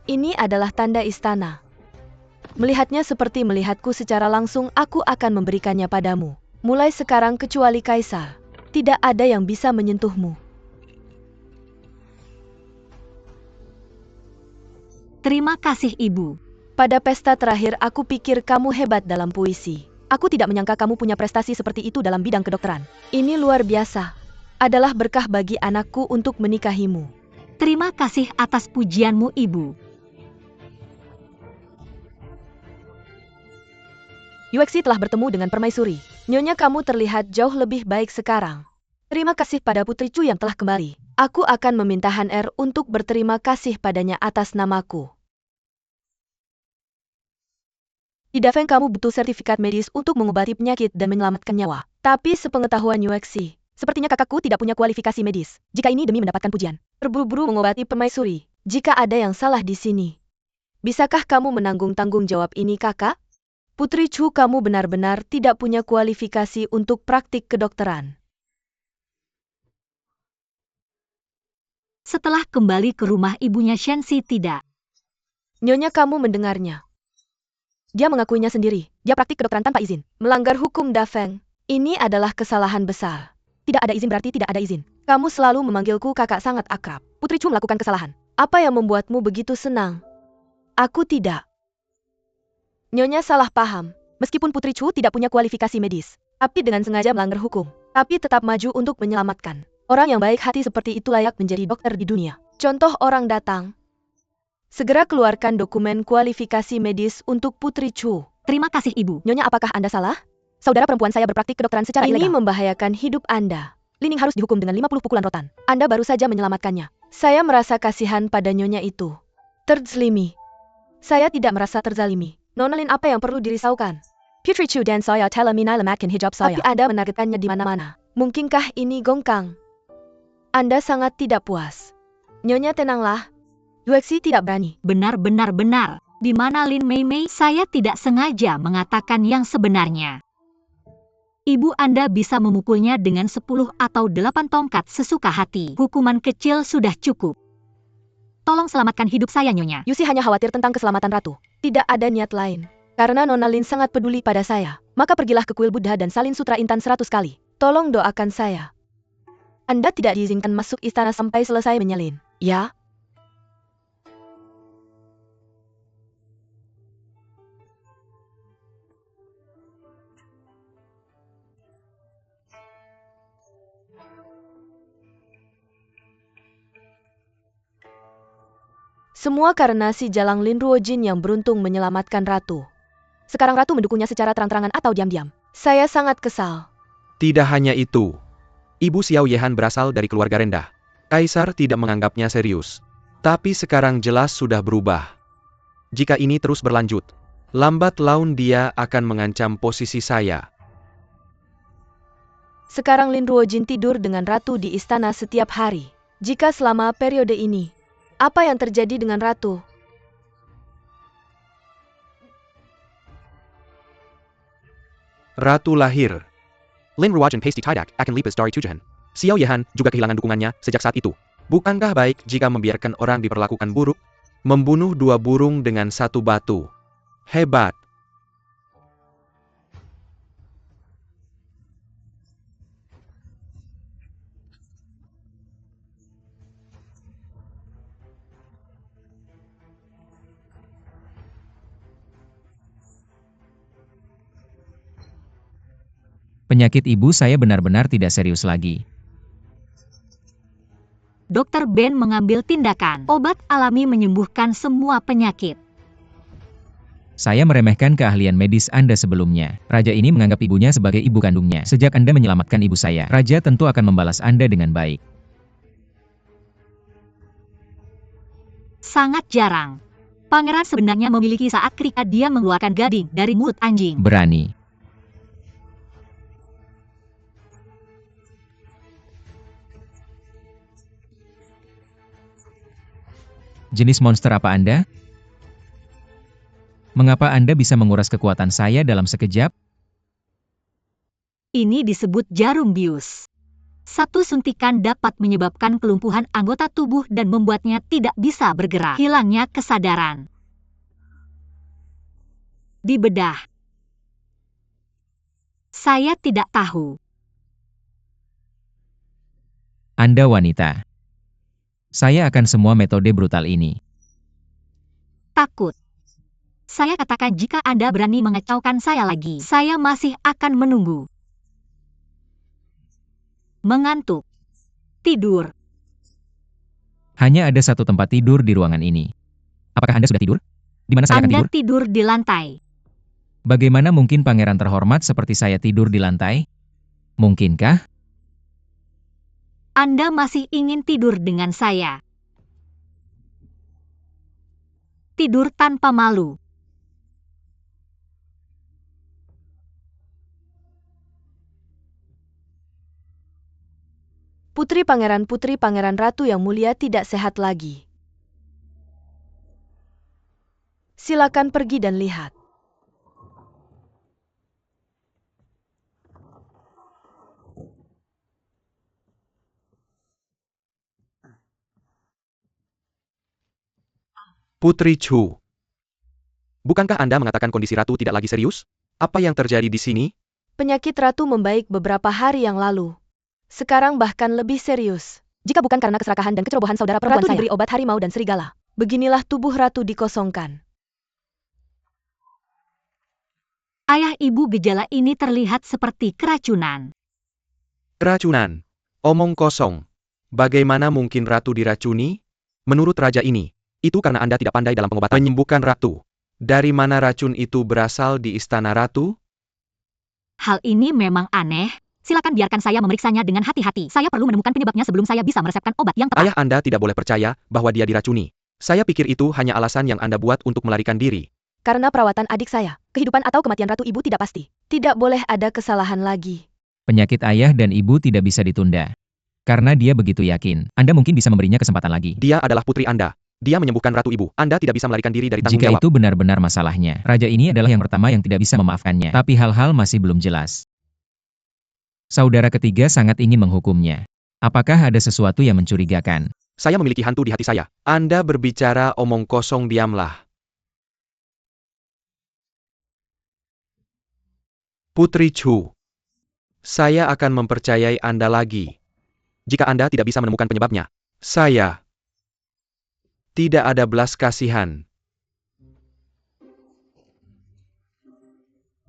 Ini adalah tanda istana. Melihatnya seperti melihatku secara langsung, aku akan memberikannya padamu. Mulai sekarang kecuali Kaisar, tidak ada yang bisa menyentuhmu.
Terima kasih ibu.
Pada pesta terakhir aku pikir kamu hebat dalam puisi. Aku tidak menyangka kamu punya prestasi seperti itu dalam bidang kedokteran. Ini luar biasa. Adalah berkah bagi anakku untuk menikahimu.
Terima kasih atas pujianmu ibu.
Yuexi telah bertemu dengan permaisuri. Nyonya kamu terlihat jauh lebih baik sekarang. Terima kasih pada Putri Chu yang telah kembali. Aku akan meminta Han Er untuk berterima kasih padanya atas namaku. Di Dafeng kamu butuh sertifikat medis untuk mengobati penyakit dan menyelamatkan nyawa. Tapi sepengetahuan Yuexi, sepertinya kakakku tidak punya kualifikasi medis. Jika ini demi mendapatkan pujian, terburu-buru mengobati permaisuri. Jika ada yang salah di sini, Bisakah kamu menanggung tanggung jawab ini, kakak? Putri Chu, kamu benar-benar tidak punya kualifikasi untuk praktik kedokteran.
Setelah kembali ke rumah ibunya, Shenxi tidak.
Nyonya, kamu mendengarnya. Dia mengakuinya sendiri. Dia praktik kedokteran tanpa izin. Melanggar hukum Da Feng. Ini adalah kesalahan besar. Tidak ada izin berarti tidak ada izin. Kamu selalu memanggilku kakak, sangat akrab. Putri Chu melakukan kesalahan. Apa yang membuatmu begitu senang? Aku tidak. Nyonya salah paham. Meskipun Putri Chu tidak punya kualifikasi medis, tapi dengan sengaja melanggar hukum, tapi tetap maju untuk menyelamatkan. Orang yang baik hati seperti itu layak menjadi dokter di dunia. Contoh orang datang. Segera keluarkan dokumen kualifikasi medis untuk Putri Chu.
Terima kasih, Ibu.
Nyonya, apakah Anda salah? Saudara perempuan saya berpraktik kedokteran secara
Ini
ilegal. Ini membahayakan hidup Anda. Lining harus dihukum dengan 50 pukulan rotan. Anda baru saja menyelamatkannya. Saya merasa kasihan pada nyonya itu. Terzalimi. Saya tidak merasa terzalimi. Nona Lin, apa yang perlu dirisaukan? Putri Chu dan saya telah menyelamatkan hijab saya. Tapi Anda menargetkannya di mana-mana. Mungkinkah ini gongkang? Anda sangat tidak puas. Nyonya, tenanglah. Yuexi tidak berani.
Benar. Di mana Lin Mei Mei? Saya tidak sengaja mengatakan yang sebenarnya. Ibu Anda bisa memukulnya dengan 10 atau 8 tongkat sesuka hati. Hukuman kecil sudah cukup. Tolong selamatkan hidup saya, Nyonya.
Yusi hanya khawatir tentang keselamatan ratu. Tidak ada niat lain. Karena Nona Lin sangat peduli pada saya, maka pergilah ke kuil Buddha dan salin sutra intan 100 kali. Tolong doakan saya. Anda tidak diizinkan masuk istana sampai selesai menyalin, ya? Semua karena si Jalang Lin Ruojin yang beruntung menyelamatkan ratu. Sekarang ratu mendukungnya secara terang-terangan atau diam-diam. Saya sangat kesal.
Tidak hanya itu. Ibu Xiao Yehan berasal dari keluarga rendah. Kaisar tidak menganggapnya serius. Tapi sekarang jelas sudah berubah. Jika ini terus berlanjut, lambat laun dia akan mengancam posisi saya.
Sekarang Lin Ruojin tidur dengan ratu di istana setiap hari. Jika selama periode ini, apa yang terjadi dengan ratu?
Ratu lahir. Lin Ruojin Pasty Tidak akan lipas dari tujuan. Xiao Yehan juga kehilangan dukungannya sejak saat itu. Bukankah baik jika membiarkan orang diperlakukan buruk? Membunuh 2 burung dengan 1 batu. Hebat.
Penyakit ibu saya benar-benar tidak serius lagi.
Dokter Ben mengambil tindakan. Obat alami menyembuhkan semua penyakit.
Saya meremehkan keahlian medis Anda sebelumnya. Raja ini menganggap ibunya sebagai ibu kandungnya. Sejak Anda menyelamatkan ibu saya, Raja tentu akan membalas Anda dengan baik.
Sangat jarang. Pangeran sebenarnya memiliki saat ketika dia mengeluarkan gading dari mulut anjing.
Berani. Jenis monster apa Anda? Mengapa Anda bisa menguras kekuatan saya dalam sekejap?
Ini disebut jarum bius. 1 suntikan dapat menyebabkan kelumpuhan anggota tubuh dan membuatnya tidak bisa bergerak. Hilangnya kesadaran. Dibedah. Saya tidak tahu.
Anda wanita. Saya akan semua metode brutal ini.
Takut. Saya katakan jika Anda berani mengacaukan saya lagi, saya masih akan menunggu. Mengantuk. Tidur.
Hanya ada 1 tempat tidur di ruangan ini. Apakah Anda sudah tidur? Di mana saya akan
Anda
tidur?
tidur di lantai.
Bagaimana mungkin pangeran terhormat seperti saya tidur di lantai? Mungkinkah?
Anda masih ingin tidur dengan saya. Tidur tanpa malu.
Putri Pangeran Ratu yang mulia tidak sehat lagi. Silakan pergi dan lihat.
Putri Chu. Bukankah Anda mengatakan kondisi Ratu tidak lagi serius? Apa yang terjadi di sini?
Penyakit Ratu membaik beberapa hari yang lalu. Sekarang bahkan lebih serius. Jika bukan karena keserakahan dan kecerobohan saudara perempuan Ratu diberi obat harimau dan serigala. Beginilah tubuh Ratu dikosongkan.
Ayah ibu, gejala ini terlihat seperti keracunan.
Keracunan. Omong kosong. Bagaimana mungkin Ratu diracuni? Menurut raja ini, itu karena Anda tidak pandai dalam pengobatan menyembuhkan Ratu. Dari mana racun itu berasal di istana Ratu?
Hal ini memang aneh. Silakan biarkan saya memeriksanya dengan hati-hati. Saya perlu menemukan penyebabnya sebelum saya bisa meresepkan obat yang tepat.
Ayah Anda tidak boleh percaya bahwa dia diracuni. Saya pikir itu hanya alasan yang Anda buat untuk melarikan diri.
Karena perawatan adik saya, kehidupan atau kematian Ratu Ibu tidak pasti. Tidak boleh ada kesalahan lagi.
Penyakit ayah dan ibu tidak bisa ditunda. Karena dia begitu yakin, Anda mungkin bisa memberinya kesempatan lagi.
Dia adalah putri Anda. Dia menyembuhkan Ratu Ibu. Anda tidak bisa melarikan diri dari tanggung
Jika
jawab.
itu benar-benar masalahnya, raja ini adalah yang pertama yang tidak bisa memaafkannya. Tapi hal-hal masih belum jelas. Saudara ketiga sangat ingin menghukumnya. Apakah ada sesuatu yang mencurigakan?
Saya memiliki hantu di hati saya. Anda berbicara omong kosong, diamlah. Putri Chu. Saya akan mempercayai Anda lagi. Jika Anda tidak bisa menemukan penyebabnya, saya tidak ada belas kasihan.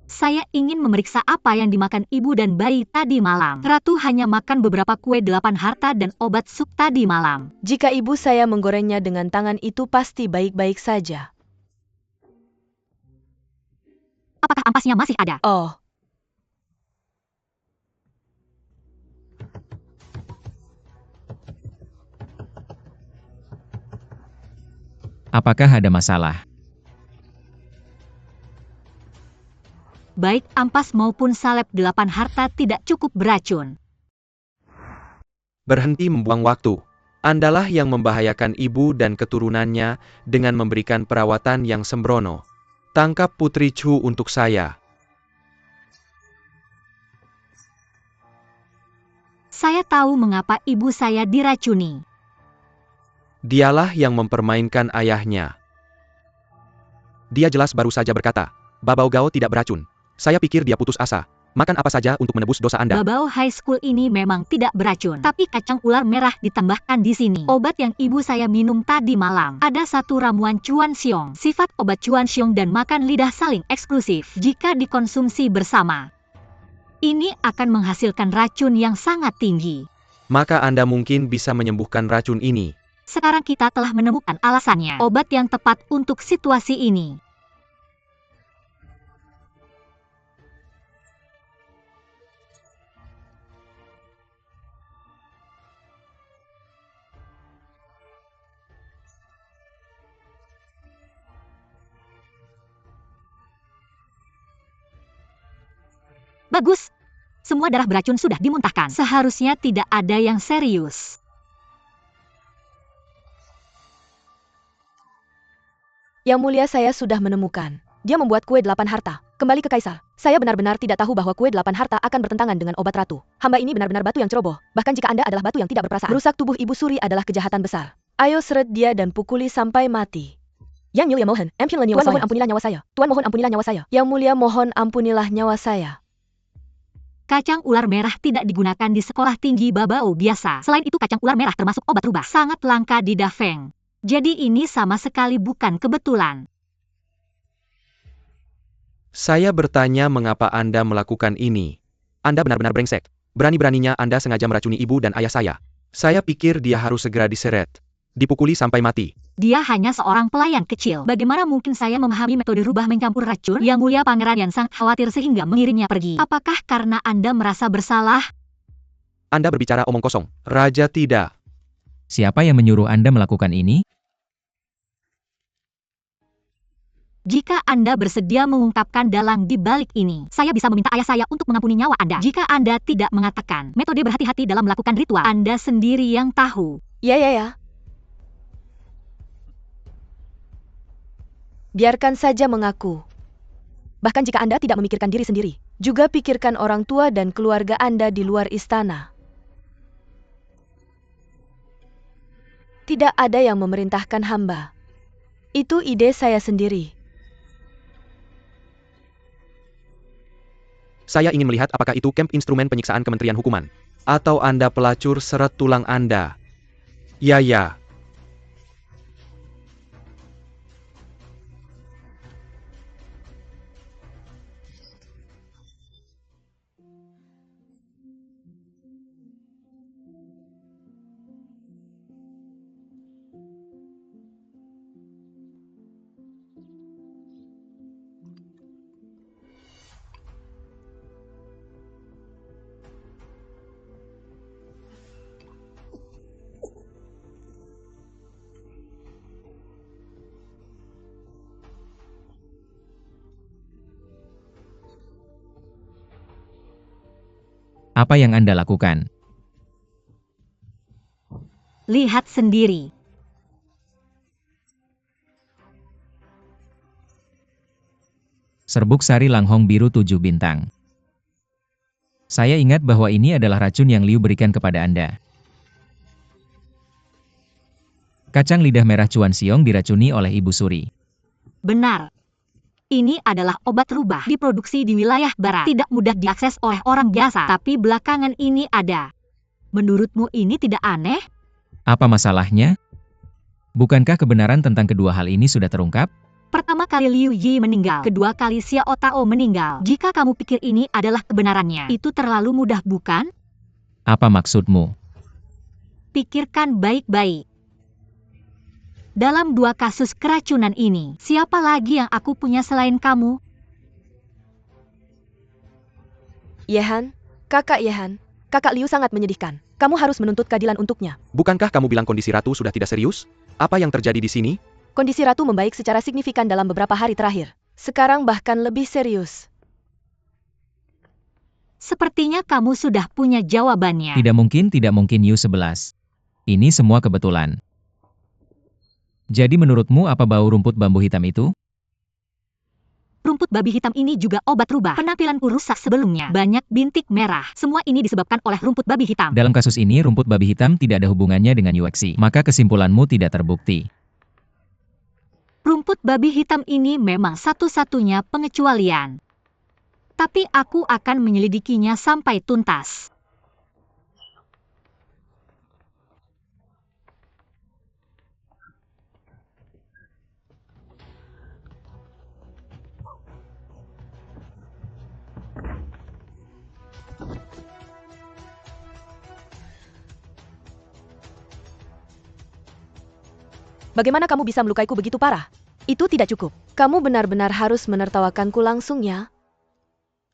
Saya ingin memeriksa apa yang dimakan ibu dan bayi tadi malam. Ratu hanya makan beberapa kue 8 harta dan obat sup tadi malam.
Jika ibu saya menggorengnya dengan tangan itu pasti baik-baik saja.
Apakah ampasnya masih ada?
Oh,
Apakah ada masalah?
Baik ampas maupun salep 8 harta tidak cukup beracun.
Berhenti membuang waktu. Andalah yang membahayakan ibu dan keturunannya dengan memberikan perawatan yang sembrono. Tangkap Putri Chu untuk saya.
Saya tahu mengapa ibu saya diracuni.
Dialah yang mempermainkan ayahnya. Dia jelas baru saja berkata, Babao Gao tidak beracun. Saya pikir dia putus asa. Makan apa saja untuk menebus dosa Anda.
Babao High School ini memang tidak beracun. Tapi kacang ular merah ditambahkan di sini. Obat yang ibu saya minum tadi malam. Ada satu ramuan Chuan Xiong. Sifat obat Chuan Xiong dan makan lidah saling eksklusif. Jika dikonsumsi bersama, ini akan menghasilkan racun yang sangat tinggi.
Maka Anda mungkin bisa menyembuhkan racun ini.
Sekarang kita telah menemukan alasannya. Obat yang tepat untuk situasi ini. Bagus. Semua darah beracun sudah dimuntahkan. Seharusnya tidak ada yang serius.
Yang mulia, saya sudah menemukan. Dia membuat kue 8 harta. Kembali ke Kaisar. Saya benar-benar tidak tahu bahwa kue 8 harta akan bertentangan dengan obat Ratu. Hamba ini benar-benar batu yang ceroboh. Bahkan jika Anda adalah batu yang tidak berperasaan. Merusak tubuh Ibu Suri adalah kejahatan besar. Ayo seret dia dan pukuli sampai mati. Yang mulia mohon, ampunilah nyawa saya. Tuan mohon ampunilah nyawa saya. Tuan mohon ampunilah nyawa saya. Yang mulia mohon ampunilah nyawa saya.
Kacang ular merah tidak digunakan di sekolah tinggi Babao biasa. Selain itu kacang ular merah termasuk obat rubah. Sangat langka di Dafeng. Jadi ini sama sekali bukan kebetulan.
Saya bertanya mengapa Anda melakukan ini. Anda benar-benar brengsek. Berani-beraninya Anda sengaja meracuni ibu dan ayah saya. Saya pikir dia harus segera diseret. Dipukuli sampai mati.
Dia hanya seorang pelayan kecil. Bagaimana mungkin saya memahami metode rubah mencampur racun? Yang mulia Pangeran yang sangat khawatir sehingga mengirimnya pergi. Apakah karena Anda merasa bersalah?
Anda berbicara omong kosong. Raja tidak.
Siapa yang menyuruh Anda melakukan ini?
Jika Anda bersedia mengungkapkan dalang di balik ini, saya bisa meminta ayah saya untuk mengampuni nyawa Anda. Jika Anda tidak mengatakan, metode berhati-hati dalam melakukan ritual, Anda sendiri yang tahu.
Ya. Biarkan saja mengaku. Bahkan jika Anda tidak memikirkan diri sendiri, juga pikirkan orang tua dan keluarga Anda di luar istana. Tidak ada yang memerintahkan hamba. Itu ide saya sendiri.
Saya ingin melihat apakah itu camp instrumen penyiksaan Kementerian Hukuman. Atau Anda pelacur seret tulang Anda. Ya.
Apa yang Anda lakukan?
Lihat sendiri.
Serbuk sari langhong biru 7 bintang. Saya ingat bahwa ini adalah racun yang Liu berikan kepada Anda. Kacang lidah merah Cuan Siong diracuni oleh Ibu Suri.
Benar. Ini adalah obat rubah diproduksi di wilayah barat. Tidak mudah diakses oleh orang biasa, tapi belakangan ini ada. Menurutmu ini tidak aneh?
Apa masalahnya? Bukankah kebenaran tentang kedua hal ini sudah terungkap?
Pertama kali Liu Yi meninggal, kedua kali Xiao Tao meninggal. Jika kamu pikir ini adalah kebenarannya, itu terlalu mudah bukan?
Apa maksudmu?
Pikirkan baik-baik. Dalam dua kasus keracunan ini, siapa lagi yang aku punya selain kamu?
Yehan, kakak Yehan, kakak Liu sangat menyedihkan. Kamu harus menuntut keadilan untuknya.
Bukankah kamu bilang kondisi Ratu sudah tidak serius? Apa yang terjadi di sini?
Kondisi Ratu membaik secara signifikan dalam beberapa hari terakhir. Sekarang bahkan lebih serius.
Sepertinya kamu sudah punya jawabannya.
Tidak mungkin Yu 11. Ini semua kebetulan. Jadi menurutmu apa bau rumput bambu hitam itu?
Rumput babi hitam ini juga obat rubah. Penampilanku rusak sebelumnya. Banyak bintik merah. Semua ini disebabkan oleh rumput babi hitam.
Dalam kasus ini rumput babi hitam tidak ada hubungannya dengan Yuexi. Maka kesimpulanmu tidak terbukti.
Rumput babi hitam ini memang satu-satunya pengecualian. Tapi aku akan menyelidikinya sampai tuntas.
Bagaimana kamu bisa melukaiku begitu parah? Itu tidak cukup. Kamu benar-benar harus menertawakanku langsung ya.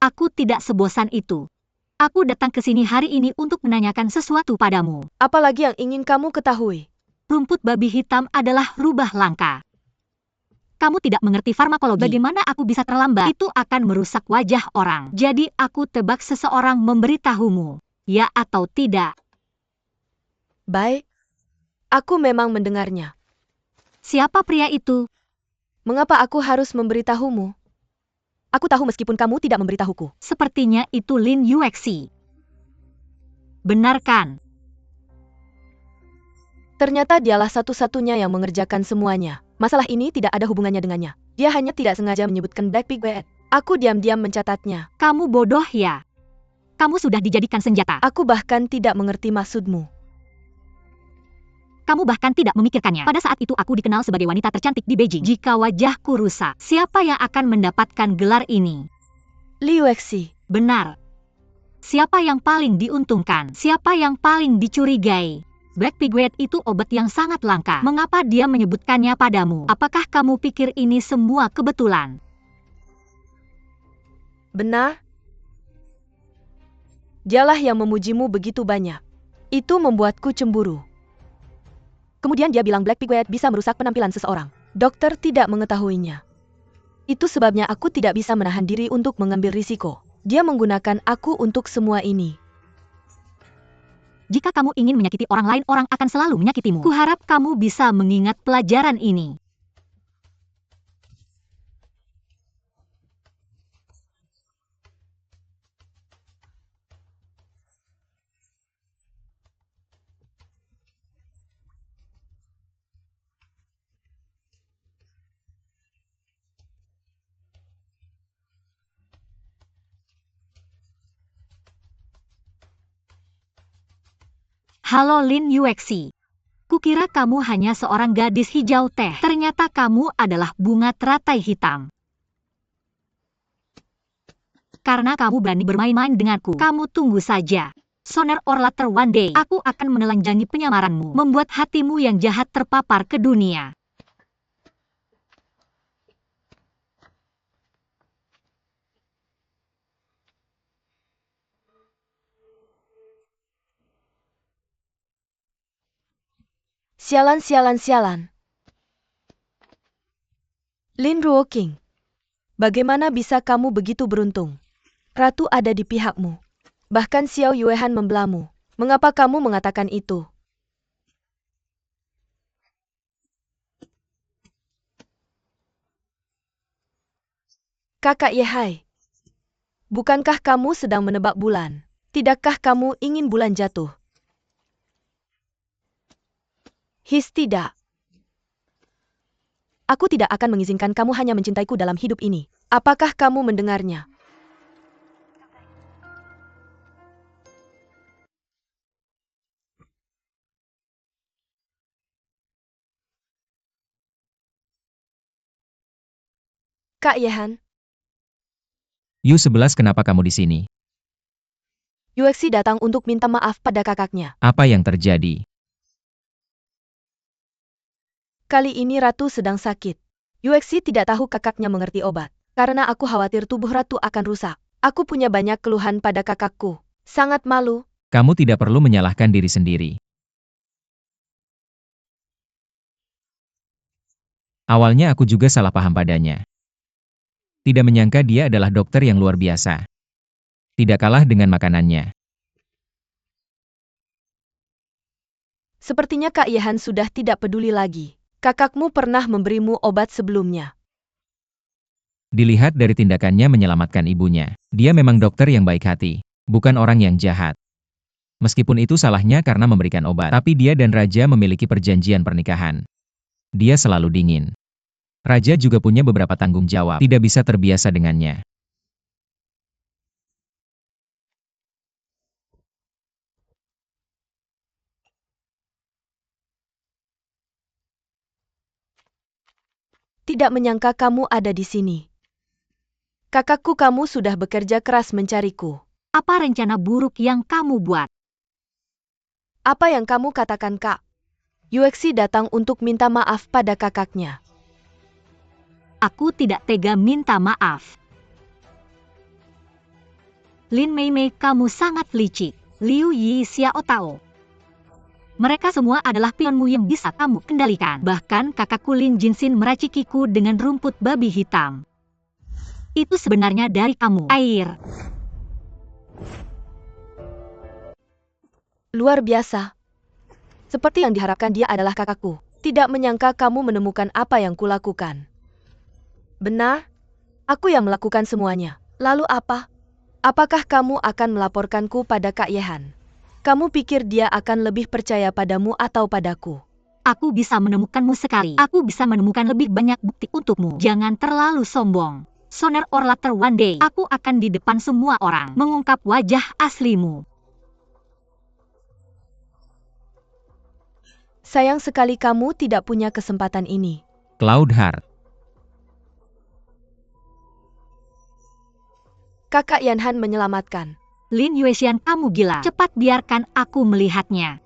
Aku tidak sebosan itu. Aku datang ke sini hari ini untuk menanyakan sesuatu padamu.
Apalagi yang ingin kamu ketahui?
Rumput babi hitam adalah rubah langka. Kamu tidak mengerti farmakologi. Bagaimana aku bisa terlambat? Itu akan merusak wajah orang. Jadi aku tebak seseorang memberitahumu. Ya atau tidak?
Baik. Aku memang mendengarnya.
Siapa pria itu?
Mengapa aku harus memberitahumu? Aku tahu meskipun kamu tidak memberitahuku.
Sepertinya itu Lin Yuexi. Benar kan?
Ternyata dialah satu-satunya yang mengerjakan semuanya. Masalah ini tidak ada hubungannya dengannya. Dia hanya tidak sengaja menyebutkan Black Piglet. Aku diam-diam mencatatnya.
Kamu bodoh ya? Kamu sudah dijadikan senjata.
Aku bahkan tidak mengerti maksudmu.
Kamu bahkan tidak memikirkannya. Pada saat itu aku dikenal sebagai wanita tercantik di Beijing. Jika wajahku rusak, siapa yang akan mendapatkan gelar ini?
Liu Exi.
Benar. Siapa yang paling diuntungkan? Siapa yang paling dicurigai? Black Piglet itu obat yang sangat langka. Mengapa dia menyebutkannya padamu? Apakah kamu pikir ini semua kebetulan?
Benar? Dialah yang memujimu begitu banyak. Itu membuatku cemburu. Kemudian dia bilang Black Piglet bisa merusak penampilan seseorang. Dokter tidak mengetahuinya. Itu sebabnya aku tidak bisa menahan diri untuk mengambil risiko. Dia menggunakan aku untuk semua ini.
Jika kamu ingin menyakiti orang lain, orang akan selalu menyakitimu. Kuharap kamu bisa mengingat pelajaran ini. Halo Lin Yuexi. Kukira kamu hanya seorang gadis hijau teh. Ternyata kamu adalah bunga teratai hitam. Karena kamu berani bermain-main denganku, kamu tunggu saja. Soner or later one day, aku akan menelanjangi penyamaranmu, membuat hatimu yang jahat terpapar ke dunia.
Sialan, sialan, sialan. Lin Ruoking, bagaimana bisa kamu begitu beruntung? Ratu ada di pihakmu. Bahkan Xiao Yuehan membelamu. Mengapa kamu mengatakan itu? Kakak Yehai, bukankah kamu sedang menebak bulan? Tidakkah kamu ingin bulan jatuh? Tidak. Aku tidak akan mengizinkan kamu hanya mencintaiku dalam hidup ini. Apakah kamu mendengarnya? Kak Yehan,
Yu-11 kenapa kamu di sini?
Yuexi datang untuk minta maaf pada kakaknya.
Apa yang terjadi?
Kali ini Ratu sedang sakit. Yuexi tidak tahu kakaknya mengerti obat. Karena aku khawatir tubuh Ratu akan rusak. Aku punya banyak keluhan pada kakakku. Sangat malu.
Kamu tidak perlu menyalahkan diri sendiri. Awalnya aku juga salah paham padanya. Tidak menyangka dia adalah dokter yang luar biasa. Tidak kalah dengan makanannya.
Sepertinya Kak Yehan sudah tidak peduli lagi. Kakakmu pernah memberimu obat sebelumnya.
Dilihat dari tindakannya menyelamatkan ibunya. Dia memang dokter yang baik hati, bukan orang yang jahat. Meskipun itu salahnya karena memberikan obat, tapi dia dan Raja memiliki perjanjian pernikahan. Dia selalu dingin. Raja juga punya beberapa tanggung jawab, tidak bisa terbiasa dengannya.
Tidak menyangka kamu ada di sini. Kakakku, kamu sudah bekerja keras mencariku.
Apa rencana buruk yang kamu buat?
Apa yang kamu katakan, Kak? Yuexi datang untuk minta maaf pada kakaknya.
Aku tidak tega minta maaf. Lin Meimei, kamu sangat licik. Liu Yi Xiao Tao. Mereka semua adalah pionmu yang bisa kamu kendalikan. Bahkan kakakku Lin Jinxin meracikiku dengan rumput babi hitam. Itu sebenarnya dari kamu, air.
Luar biasa. Seperti yang diharapkan, dia adalah kakakku. Tidak menyangka kamu menemukan apa yang kulakukan. Benar? Aku yang melakukan semuanya. Lalu apa? Apakah kamu akan melaporkanku pada Kak Yehan? Kamu pikir dia akan lebih percaya padamu atau padaku?
Aku bisa menemukanmu sekali. Aku bisa menemukan lebih banyak bukti untukmu. Jangan terlalu sombong. Sooner or later one day, aku akan di depan semua orang mengungkap wajah aslimu.
Sayang sekali kamu tidak punya kesempatan ini.
Cloud Heart.
Kakak Yanhan menyelamatkan.
Lin Yuexian, kamu gila. Cepat biarkan aku melihatnya.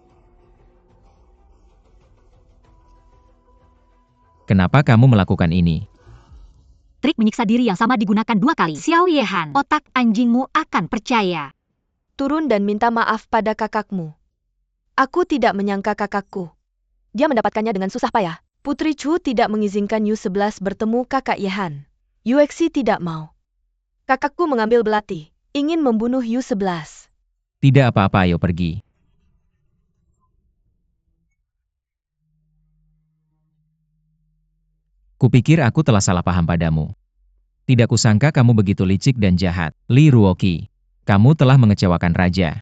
Kenapa kamu melakukan ini?
Trik menyiksa diri yang sama digunakan 2 kali. Xiao Yehan, otak anjingmu akan percaya.
Turun dan minta maaf pada kakakmu. Aku tidak menyangka kakakku. Dia mendapatkannya dengan susah payah. Putri Chu tidak mengizinkan Yu-11 bertemu kakak Yehan. Yuexi tidak mau. Kakakku mengambil belati, ingin membunuh Yu-11.
Tidak apa-apa, ayo pergi. Kupikir aku telah salah paham padamu. Tidak kusangka kamu begitu licik dan jahat. Li Ruoqi, kamu telah mengecewakan raja.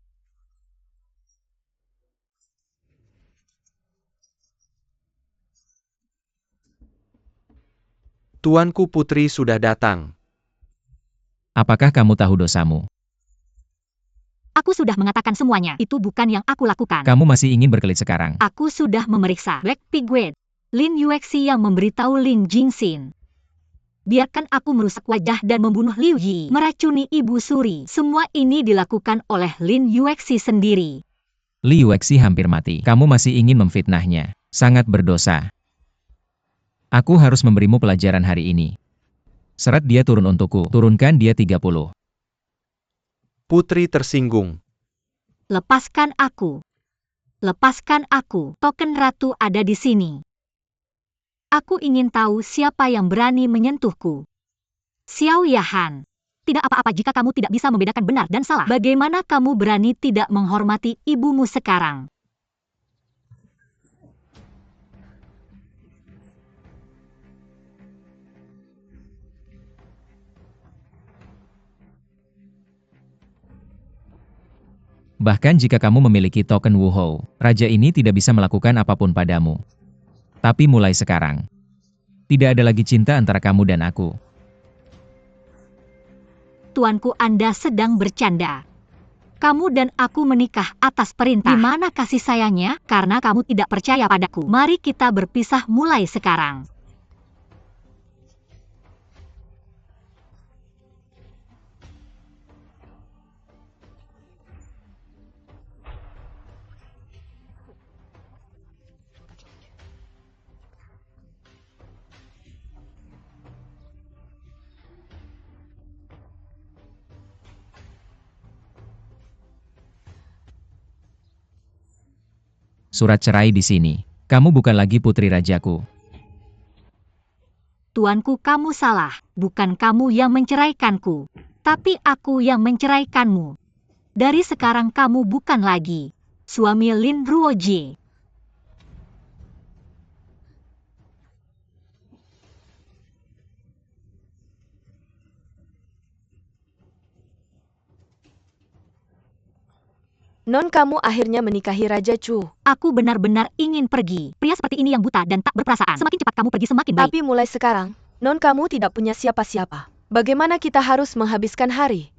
Tuanku Putri sudah datang.
Apakah kamu tahu dosamu?
Aku sudah mengatakan semuanya. Itu bukan yang aku lakukan.
Kamu masih ingin berkelit sekarang.
Aku sudah memeriksa Black Pigwet, Lin Yuexi yang memberitahu Lin Jingxin. Biarkan aku merusak wajah dan membunuh Liu Yi, meracuni Ibu Suri. Semua ini dilakukan oleh Lin Yuexi sendiri.
Li Yuexi hampir mati. Kamu masih ingin memfitnahnya. Sangat berdosa. Aku harus memberimu pelajaran hari ini. Serat dia turun untukku. Turunkan dia 30.
Putri tersinggung.
Lepaskan aku. Lepaskan aku. Token ratu ada di sini. Aku ingin tahu siapa yang berani menyentuhku. Xiao Yahan. Tidak apa-apa jika kamu tidak bisa membedakan benar dan salah. Bagaimana kamu berani tidak menghormati ibumu sekarang?
Bahkan jika kamu memiliki token Wuhou, raja ini tidak bisa melakukan apapun padamu. Tapi mulai sekarang, tidak ada lagi cinta antara kamu dan aku.
Tuanku, Anda sedang bercanda. Kamu dan aku menikah atas perintah. Di mana kasih sayangnya? Karena kamu tidak percaya padaku. Mari kita berpisah mulai sekarang.
Surat cerai di sini. Kamu bukan lagi putri rajaku.
Tuanku, kamu salah. Bukan kamu yang menceraikanku. Tapi aku yang menceraikanmu. Dari sekarang kamu bukan lagi suami Lin Ruoji.
Non, kamu akhirnya menikahi Raja Chu.
Aku benar-benar ingin pergi. Pria seperti ini yang buta dan tak berperasaan. Semakin cepat kamu pergi semakin baik.
Tapi mulai sekarang, Non kamu tidak punya siapa-siapa. Bagaimana kita harus menghabiskan hari?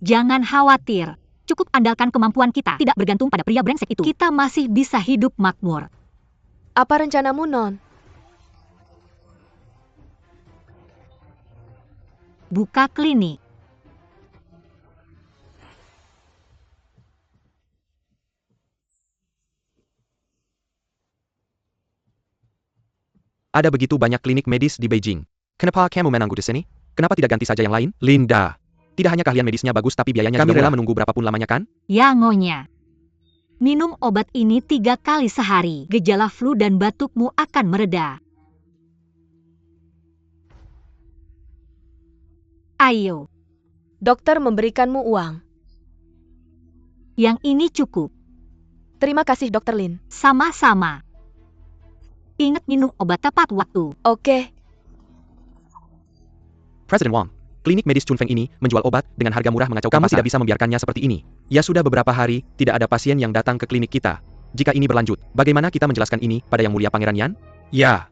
Jangan khawatir. Cukup andalkan kemampuan kita. Tidak bergantung pada pria brengsek itu. Kita masih bisa hidup makmur.
Apa rencanamu, Non?
Buka klinik.
Ada begitu banyak klinik medis di Beijing. Kenapa kamu menunggu di sini? Kenapa tidak ganti saja yang lain? Linda. Tidak hanya keahlian medisnya bagus tapi biayanya kami rela menunggu berapapun lamanya kan?
Ya ngonya. Minum obat ini 3 kali sehari. Gejala flu dan batukmu akan mereda. Ayo.
Dokter memberikanmu uang.
Yang ini cukup.
Terima kasih, Dokter Lin.
Sama-sama. Ingat minum obat tepat waktu.
Oke.
Presiden Wang. Klinik medis Chunfeng ini menjual obat dengan harga murah mengacaukan pasar. Kamu tidak bisa membiarkannya seperti ini. Ya sudah beberapa hari, tidak ada pasien yang datang ke klinik kita. Jika ini berlanjut, bagaimana kita menjelaskan ini pada Yang Mulia Pangeran Yan? Ya.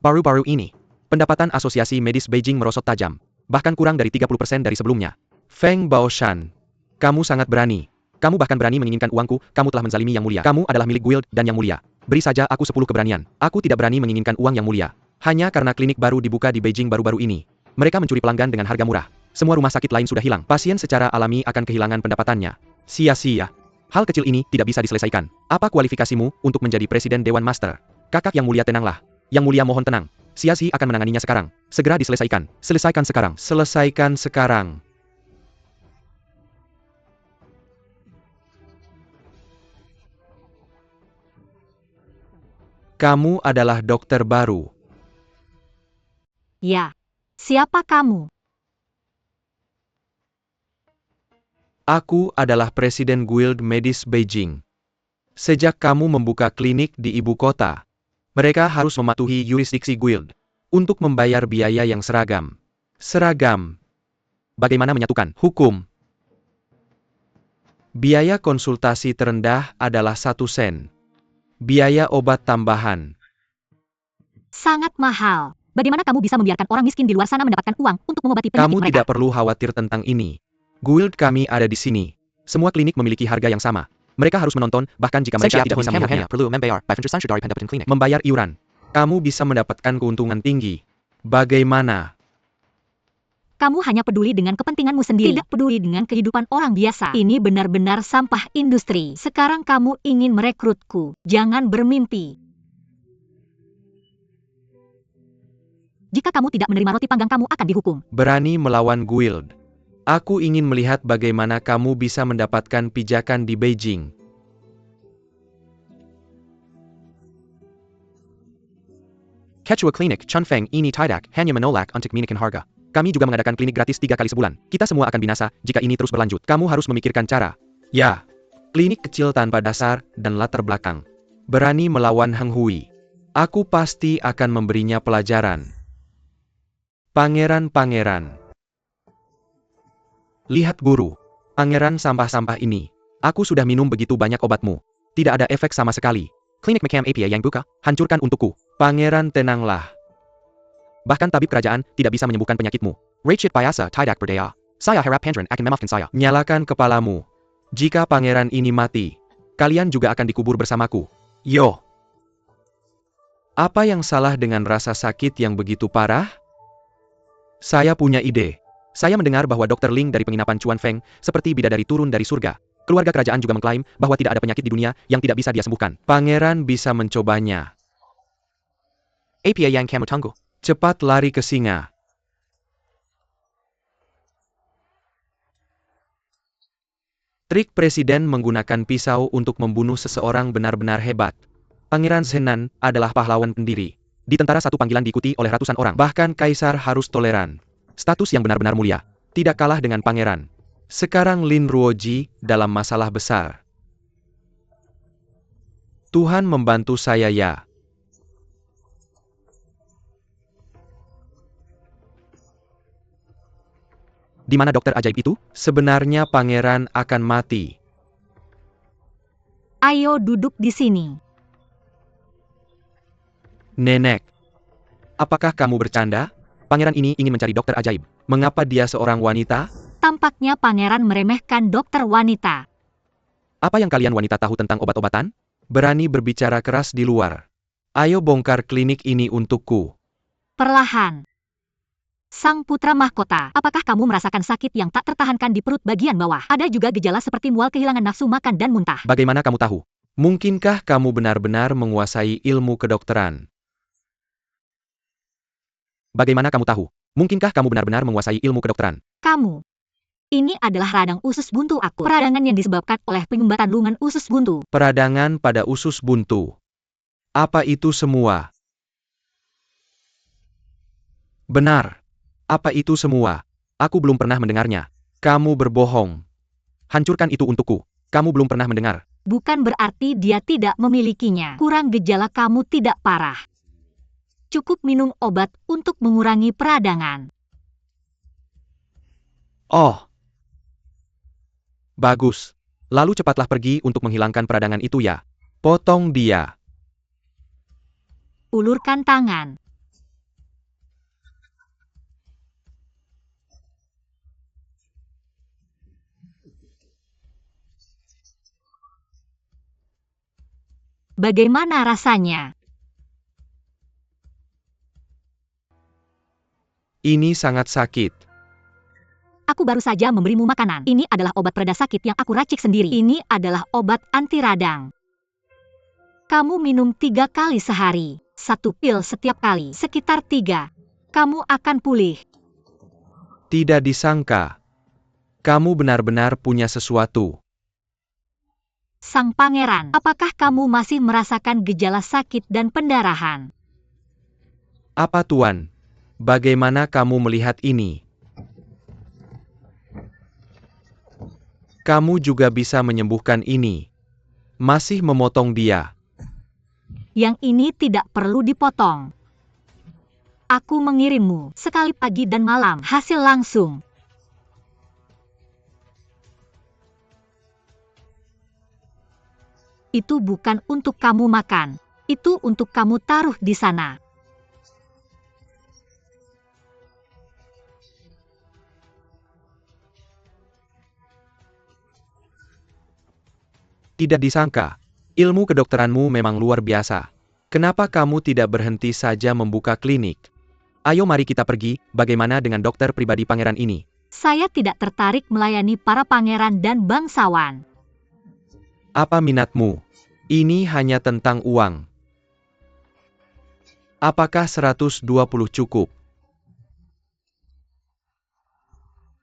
Baru-baru ini, pendapatan Asosiasi Medis Beijing merosot tajam. Bahkan kurang dari 30% dari sebelumnya. Feng Baoshan. Kamu sangat berani. Kamu bahkan berani menginginkan uangku, kamu telah menzalimi Yang Mulia. Kamu adalah milik guild dan Yang Mulia. Beri saja aku 10 keberanian. Aku tidak berani menginginkan uang Yang Mulia. Hanya karena klinik baru dibuka di Beijing baru-baru ini. Mereka mencuri pelanggan dengan harga murah. Semua rumah sakit lain sudah hilang. Pasien secara alami akan kehilangan pendapatannya. Sia-sia. Hal kecil ini tidak bisa diselesaikan. Apa kualifikasimu untuk menjadi Presiden Dewan Master? Kakak Yang Mulia, tenanglah. Yang Mulia mohon tenang. Sia-sia akan menanganinya sekarang. Segera diselesaikan. Selesaikan sekarang. Selesaikan sekarang. Kamu adalah dokter baru.
Ya. Siapa kamu?
Aku adalah Presiden Guild Medis Beijing. Sejak kamu membuka klinik di ibu kota, mereka harus mematuhi yurisdiksi Guild untuk membayar biaya yang seragam. Seragam. Bagaimana menyatukan hukum? Biaya konsultasi terendah adalah 1 sen. Biaya obat tambahan.
Sangat mahal. Bagaimana kamu bisa membiarkan orang miskin di luar sana mendapatkan uang untuk mengobati penyakit
Kamu
mereka?
tidak perlu khawatir tentang ini. Guild kami ada di sini. Semua klinik memiliki harga yang sama. Mereka harus menonton, bahkan jika mereka tidak bisa melihatnya. Membayar iuran. Kamu bisa mendapatkan keuntungan tinggi. Bagaimana?
Kamu hanya peduli dengan kepentinganmu sendiri, tidak peduli dengan kehidupan orang biasa. Ini benar-benar sampah industri. Sekarang kamu ingin merekrutku. Jangan bermimpi. Jika kamu tidak menerima roti panggang, kamu akan dihukum.
Berani melawan Guild. Aku ingin melihat bagaimana kamu bisa mendapatkan pijakan di Beijing. Quechua Klinik, Chunfeng, ini tidak hanya menolak untuk menaikkan harga. Kami juga mengadakan klinik gratis 3 kali sebulan. Kita semua akan binasa jika ini terus berlanjut. Kamu harus memikirkan cara. Ya, klinik kecil tanpa dasar dan latar belakang. Berani melawan Heng Hui. Aku pasti akan memberinya pelajaran. Pangeran-pangeran. Lihat guru. Pangeran sampah-sampah ini. Aku sudah minum begitu banyak obatmu. Tidak ada efek sama sekali. Klinik Macam APA yang buka, hancurkan untukku. Pangeran tenanglah. Bahkan tabib kerajaan tidak bisa menyembuhkan penyakitmu. Rachit Payasa tidak berdaya. Saya harap Pandran akan memaafkan saya. Nyalakan kepalamu. Jika pangeran ini mati, kalian juga akan dikubur bersamaku. Yo. Apa yang salah dengan rasa sakit yang begitu parah? Saya punya ide. Saya mendengar bahwa Dr. Ling dari penginapan Chuan Feng seperti bidadari turun dari surga. Keluarga kerajaan juga mengklaim bahwa tidak ada penyakit di dunia yang tidak bisa dia sembuhkan. Pangeran bisa mencobanya. APA yang kamu tunggu. Cepat lari ke singa. Trik presiden menggunakan pisau untuk membunuh seseorang benar-benar hebat. Pangeran Shenan adalah pahlawan pendiri. Di tentara satu panggilan diikuti oleh ratusan orang. Bahkan kaisar harus toleran. Status yang benar-benar mulia. Tidak kalah dengan pangeran. Sekarang Lin Ruoji dalam masalah besar. Tuhan membantu saya ya. Di mana dokter ajaib itu? Sebenarnya pangeran akan mati.
Ayo duduk di sini.
Nenek. Apakah kamu bercanda? Pangeran ini ingin mencari dokter ajaib. Mengapa dia seorang wanita?
Tampaknya pangeran meremehkan dokter wanita.
Apa yang kalian wanita tahu tentang obat-obatan? Berani berbicara keras di luar. Ayo bongkar klinik ini untukku.
Perlahan. Sang putra mahkota, apakah kamu merasakan sakit yang tak tertahankan di perut bagian bawah? Ada juga gejala seperti mual, kehilangan nafsu makan dan muntah.
Bagaimana kamu tahu? Mungkinkah kamu benar-benar menguasai ilmu kedokteran? Bagaimana kamu tahu? Mungkinkah kamu benar-benar menguasai ilmu kedokteran?
Kamu. Ini adalah radang usus buntu akut. Peradangan yang disebabkan oleh penyumbatan lungan usus buntu.
Peradangan pada usus buntu. Apa itu semua? Benar. Apa itu semua? Aku belum pernah mendengarnya. Kamu berbohong. Hancurkan itu untukku. Kamu belum pernah mendengar.
Bukan berarti dia tidak memilikinya. Kurang gejala kamu tidak parah. Cukup minum obat untuk mengurangi peradangan.
Oh. Bagus. Lalu cepatlah pergi untuk menghilangkan peradangan itu ya. Potong dia.
Ulurkan tangan. Bagaimana rasanya?
Ini sangat sakit.
Aku baru saja memberimu makanan. Ini adalah obat pereda sakit yang aku racik sendiri. Ini adalah obat anti radang. Kamu minum 3 kali sehari. 1 pil setiap kali. Sekitar 3. Kamu akan pulih.
Tidak disangka. Kamu benar-benar punya sesuatu.
Sang pangeran, apakah kamu masih merasakan gejala sakit dan pendarahan?
Apa tuan? Bagaimana kamu melihat ini? Kamu juga bisa menyembuhkan ini. Masih memotong dia.
Yang ini tidak perlu dipotong. Aku mengirimmu sekali pagi dan malam, hasil langsung. Itu bukan untuk kamu makan. Itu untuk kamu taruh di sana.
Tidak disangka. Ilmu kedokteranmu memang luar biasa. Kenapa kamu tidak berhenti saja membuka klinik? Ayo mari kita pergi, bagaimana dengan dokter pribadi pangeran ini?
Saya tidak tertarik melayani para pangeran dan bangsawan.
Apa minatmu? Ini hanya tentang uang. Apakah 120 cukup?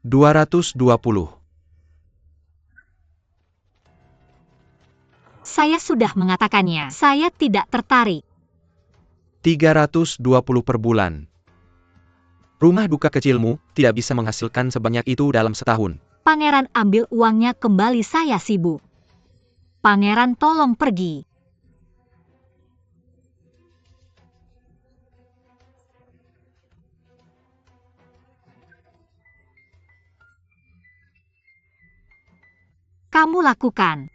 220.
Saya sudah mengatakannya, saya tidak tertarik.
320 per bulan. Rumah duka kecilmu tidak bisa menghasilkan sebanyak itu dalam setahun.
Pangeran ambil uangnya kembali, saya sibuk. Pangeran tolong pergi. Kamu lakukan.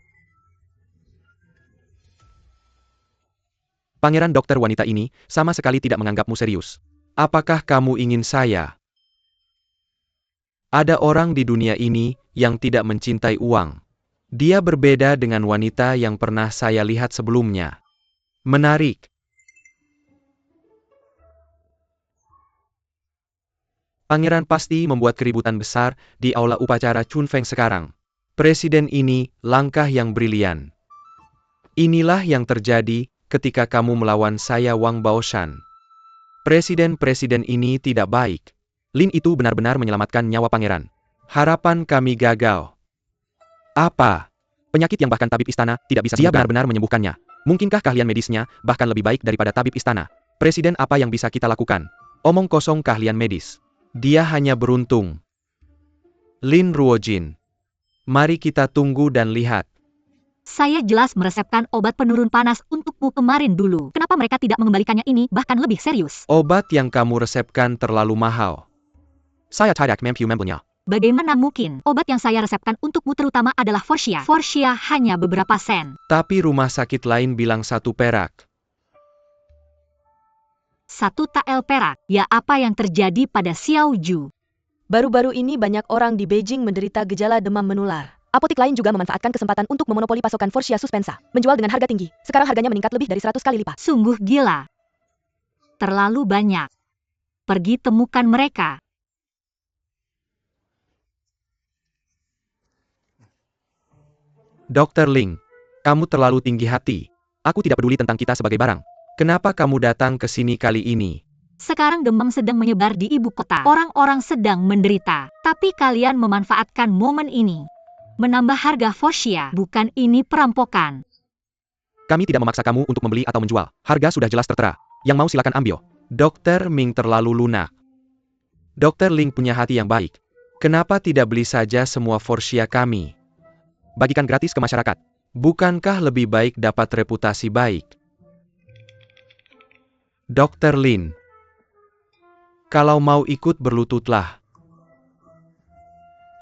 Pangeran dokter wanita ini sama sekali tidak menganggapmu serius. Apakah kamu ingin saya? Ada orang di dunia ini yang tidak mencintai uang. Dia berbeda dengan wanita yang pernah saya lihat sebelumnya. Menarik. Pangeran pasti membuat keributan besar di aula upacara Chunfeng sekarang. Presiden ini langkah yang brilian. Inilah yang terjadi ketika kamu melawan saya, Wang Baoshan. Presiden-presiden ini tidak baik. Lin itu benar-benar menyelamatkan nyawa pangeran. Harapan kami gagal. Apa? Penyakit yang bahkan tabib istana tidak bisa sembuhkan. Dia benar-benar menyembuhkannya. Mungkinkah keahlian medisnya bahkan lebih baik daripada tabib istana? Presiden, apa yang bisa kita lakukan? Omong kosong keahlian medis. Dia hanya beruntung. Lin Ruojin. Mari kita tunggu dan lihat.
Saya jelas meresepkan obat penurun panas untukmu kemarin dulu. Kenapa mereka tidak mengembalikannya ini, bahkan lebih serius?
Obat yang kamu resepkan terlalu mahal. Saya tidak mampu membelinya.
Bagaimana mungkin? Obat yang saya resepkan untukmu terutama adalah Forsia. Forsia hanya beberapa sen.
Tapi rumah sakit lain bilang 1 perak.
1 tael perak. Ya, apa yang terjadi pada Xiao Ju?
Baru-baru ini banyak orang di Beijing menderita gejala demam menular. Apotik lain juga memanfaatkan kesempatan untuk memonopoli pasokan Forsia Suspensa, menjual dengan harga tinggi. Sekarang harganya meningkat lebih dari 100 kali lipat.
Sungguh gila. Terlalu banyak. Pergi temukan mereka.
Dr. Ling, kamu terlalu tinggi hati. Aku tidak peduli tentang kita sebagai barang. Kenapa kamu datang ke sini kali ini?
Sekarang demam sedang menyebar di ibu kota. Orang-orang sedang menderita. Tapi kalian memanfaatkan momen ini. Menambah harga Forsia, bukan ini perampokan.
Kami tidak memaksa kamu untuk membeli atau menjual. Harga sudah jelas tertera. Yang mau silakan ambil. Dr. Ming terlalu lunak. Dr. Ling punya hati yang baik. Kenapa tidak beli saja semua Forsia kami? Bagikan gratis ke masyarakat. Bukankah lebih baik dapat reputasi baik? Dr. Lin. Kalau mau ikut berlututlah.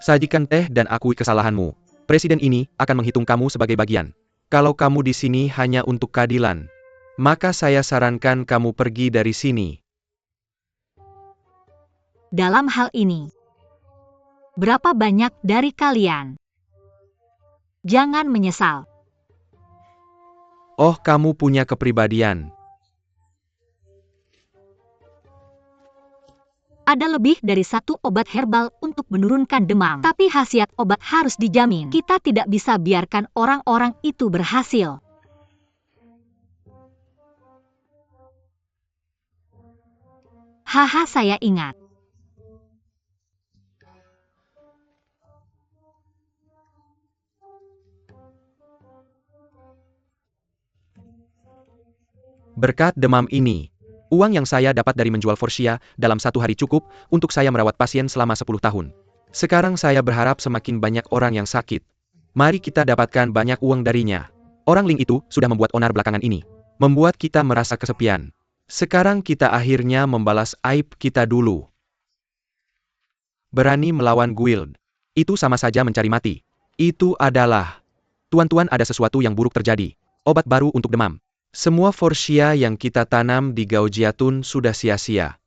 Sajikan teh dan akui kesalahanmu. Presiden ini akan menghitung kamu sebagai bagian. Kalau kamu di sini hanya untuk keadilan, maka saya sarankan kamu pergi dari sini.
Dalam hal ini, berapa banyak dari kalian? Jangan menyesal.
Oh, kamu punya kepribadian.
Ada lebih dari 1 obat herbal untuk menurunkan demam. Tapi khasiat obat harus dijamin. Kita tidak bisa biarkan orang-orang itu berhasil. Haha, saya ingat.
Berkat demam ini, uang yang saya dapat dari menjual Forsia dalam 1 hari cukup untuk saya merawat pasien selama 10 tahun. Sekarang saya berharap semakin banyak orang yang sakit. Mari kita dapatkan banyak uang darinya. Orang Ling itu sudah membuat onar belakangan ini. Membuat kita merasa kesepian. Sekarang kita akhirnya membalas aib kita dulu. Berani melawan guild. Itu sama saja mencari mati. Itu adalah... Tuan-tuan, ada sesuatu yang buruk terjadi. Obat baru untuk demam. Semua Forsia yang kita tanam di Gaojiatun sudah sia-sia.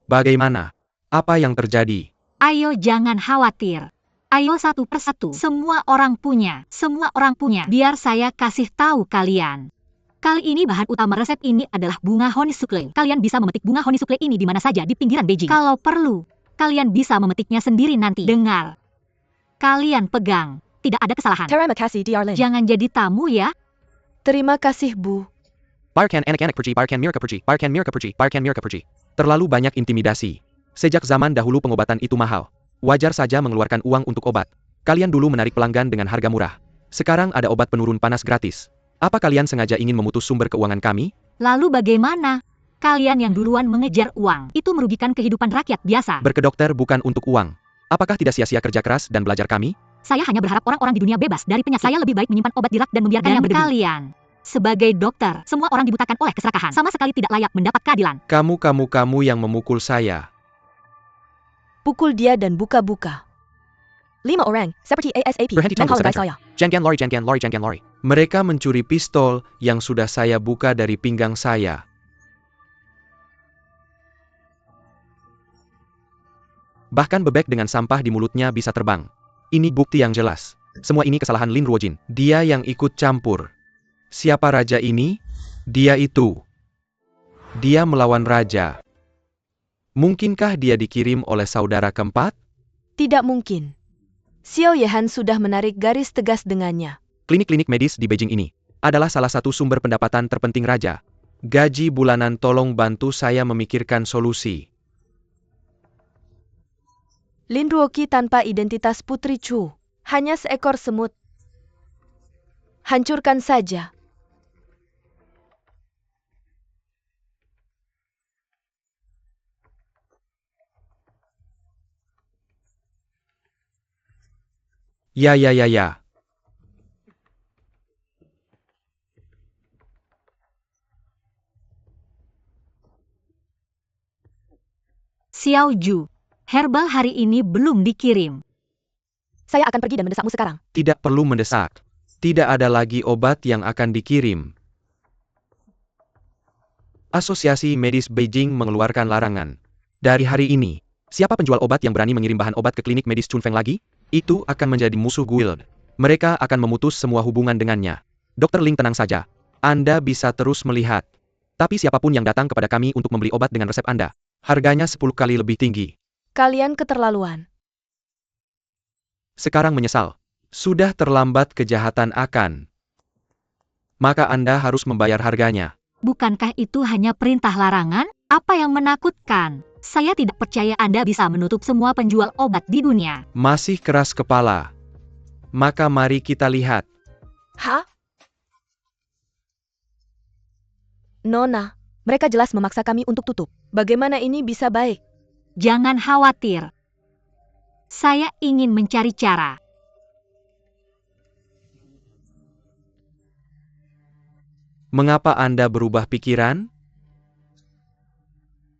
Bagaimana? Apa yang terjadi?
Ayo jangan khawatir. Ayo satu persatu. Semua orang punya. Semua orang punya. Biar saya kasih tahu kalian. Kali ini bahan utama resep ini adalah bunga honeysuckle. Kalian bisa memetik bunga honeysuckle ini di mana saja di pinggiran Beijing. Kalau perlu, kalian bisa memetiknya sendiri nanti. Dengar. Kalian pegang. Tidak ada kesalahan.
Terima kasih, Diarlin.
Jangan jadi tamu ya.
Terima kasih, Bu.
Barkan anak-anak pergi, barkan mirka pergi, barkan mirka pergi, barkan mirka pergi. Terlalu banyak intimidasi. Sejak zaman dahulu pengobatan itu mahal. Wajar saja mengeluarkan uang untuk obat. Kalian dulu menarik pelanggan dengan harga murah. Sekarang ada obat penurun panas gratis. Apa kalian sengaja ingin memutus sumber keuangan kami?
Lalu bagaimana? Kalian yang duluan mengejar uang. Itu merugikan kehidupan rakyat biasa.
Berkedokter bukan untuk uang. Apakah tidak sia-sia kerja keras dan belajar kami?
Saya hanya berharap orang-orang di dunia bebas dari penyakit. Saya lebih baik menyimpan obat di rak dan membiarkannya berdebu. Kalian, sebagai dokter, semua orang dibutakan oleh keserakahan. Sama sekali tidak layak mendapat keadilan.
Kamu yang memukul saya.
Pukul dia dan buka-buka. 5 orang, seperti ASAP,
Berhenti tunggu
menghalagai
sebentar.
saya.
Jangan lori. Mereka mencuri pistol yang sudah saya buka dari pinggang saya. Bahkan bebek dengan sampah di mulutnya bisa terbang. Ini bukti yang jelas. Semua ini kesalahan Lin Ruojin. Dia yang ikut campur. Siapa raja ini? Dia itu. Dia melawan raja. Mungkinkah dia dikirim oleh saudara keempat?
Tidak mungkin. Xiao Yehan sudah menarik garis tegas dengannya.
Klinik-klinik medis di Beijing ini adalah salah satu sumber pendapatan terpenting raja. Gaji bulanan, tolong bantu saya memikirkan solusi.
Lin Ruoqi tanpa identitas Putri Chu. Hanya seekor semut. Hancurkan saja.
Ya.
Xiao Ju, herbal hari ini belum dikirim.
Saya akan pergi dan mendesakmu sekarang.
Tidak perlu mendesak. Tidak ada lagi obat yang akan dikirim. Asosiasi Medis Beijing mengeluarkan larangan. Dari hari ini, siapa penjual obat yang berani mengirim bahan obat ke klinik medis Chunfeng lagi? Itu akan menjadi musuh guild. Mereka akan memutus semua hubungan dengannya. Dr. Ling, tenang saja. Anda bisa terus melihat. Tapi siapapun yang datang kepada kami untuk membeli obat dengan resep Anda, harganya 10 kali lebih tinggi.
Kalian keterlaluan.
Sekarang menyesal. Sudah terlambat, kejahatan akan. Maka Anda harus membayar harganya.
Bukankah itu hanya perintah larangan? Apa yang menakutkan? Saya tidak percaya Anda bisa menutup semua penjual obat di dunia.
Masih keras kepala. Maka mari kita lihat.
Hah? Nona, mereka jelas memaksa kami untuk tutup. Bagaimana ini bisa baik?
Jangan khawatir. Saya ingin mencari cara.
Mengapa Anda berubah pikiran?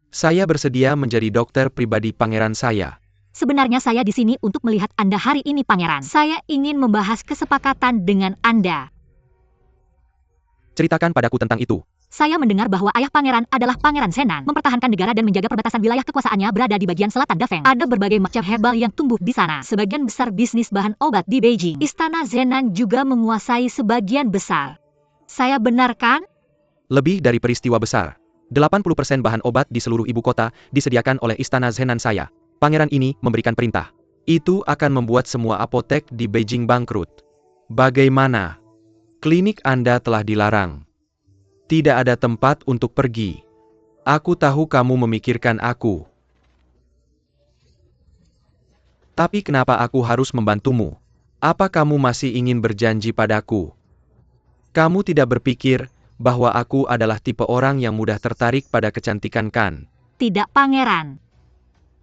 Saya bersedia menjadi dokter pribadi pangeran saya.
Sebenarnya saya di sini untuk melihat Anda hari ini, Pangeran. Saya ingin membahas kesepakatan dengan Anda.
Ceritakan padaku tentang itu.
Saya mendengar bahwa ayah Pangeran adalah Pangeran Shenan, mempertahankan negara dan menjaga perbatasan wilayah kekuasaannya berada di bagian selatan Dafeng. Ada berbagai macam herbal yang tumbuh di sana. Sebagian besar bisnis bahan obat di Beijing. Istana Zenan juga menguasai sebagian besar. Saya benar kan?
Lebih dari peristiwa besar. 80% bahan obat di seluruh ibu kota disediakan oleh Istana Zenan saya. Pangeran ini memberikan perintah. Itu akan membuat semua apotek di Beijing bangkrut. Bagaimana? Klinik Anda telah dilarang. Tidak ada tempat untuk pergi. Aku tahu kamu memikirkan aku. Tapi kenapa aku harus membantumu? Apa kamu masih ingin berjanji padaku? Kamu tidak berpikir bahwa aku adalah tipe orang yang mudah tertarik pada kecantikan, kan?
Tidak, Pangeran.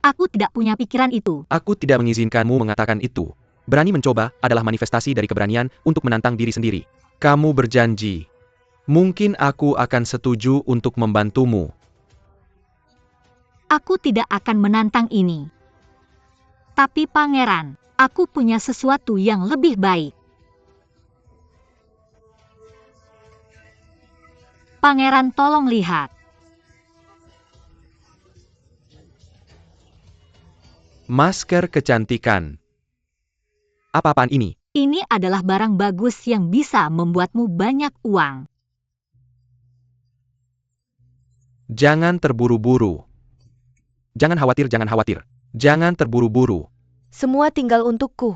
Aku tidak punya pikiran itu.
Aku tidak mengizinkanmu mengatakan itu. Berani mencoba adalah manifestasi dari keberanian untuk menantang diri sendiri. Kamu berjanji. Mungkin aku akan setuju untuk membantumu.
Aku tidak akan menantang ini. Tapi Pangeran, aku punya sesuatu yang lebih baik. Pangeran, tolong lihat.
Masker kecantikan. Apa-apaan ini?
Ini adalah barang bagus yang bisa membuatmu banyak uang.
Jangan terburu-buru. Jangan khawatir, jangan khawatir. Jangan terburu-buru.
Semua tinggal untukku.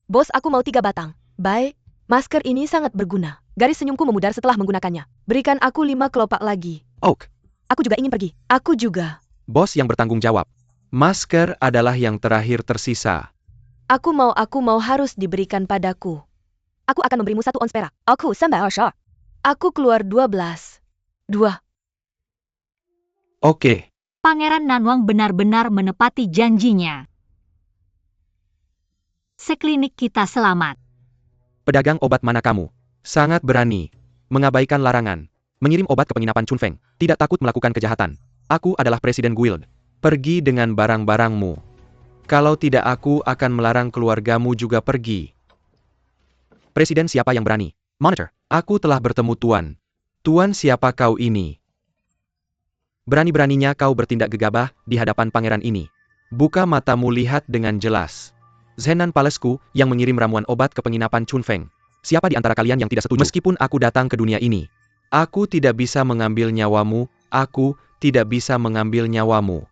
Bos, aku mau 3 batang. Baik, masker ini sangat berguna. Garis senyumku memudar setelah menggunakannya. Berikan aku 5 kelopak lagi.
Oak,
Aku juga ingin pergi. Aku juga.
bos yang bertanggung jawab. Masker adalah yang terakhir tersisa.
Aku mau harus diberikan padaku. Aku akan memberimu 1 ons perak. Aku sampai Asha. Aku keluar 12. 2.
Oke,
Pangeran Nanwang benar-benar menepati janjinya. Seklinik kita selamat.
pedagang obat mana kamu? Sangat berani. Mengabaikan larangan. Mengirim obat ke penginapan Chunfeng. Tidak takut melakukan kejahatan. Aku adalah presiden guild. Pergi dengan barang-barangmu. Kalau tidak aku akan melarang keluargamu juga pergi. Presiden siapa yang berani? Monitor, aku telah bertemu Tuan. Tuan siapa kau ini? Berani-beraninya kau bertindak gegabah di hadapan pangeran ini. Buka matamu lihat dengan jelas. Zenan Palesku yang mengirim ramuan obat ke penginapan Chunfeng. Siapa di antara kalian yang tidak setuju? Meskipun aku datang ke dunia ini, aku tidak bisa mengambil nyawamu, aku tidak bisa mengambil nyawamu.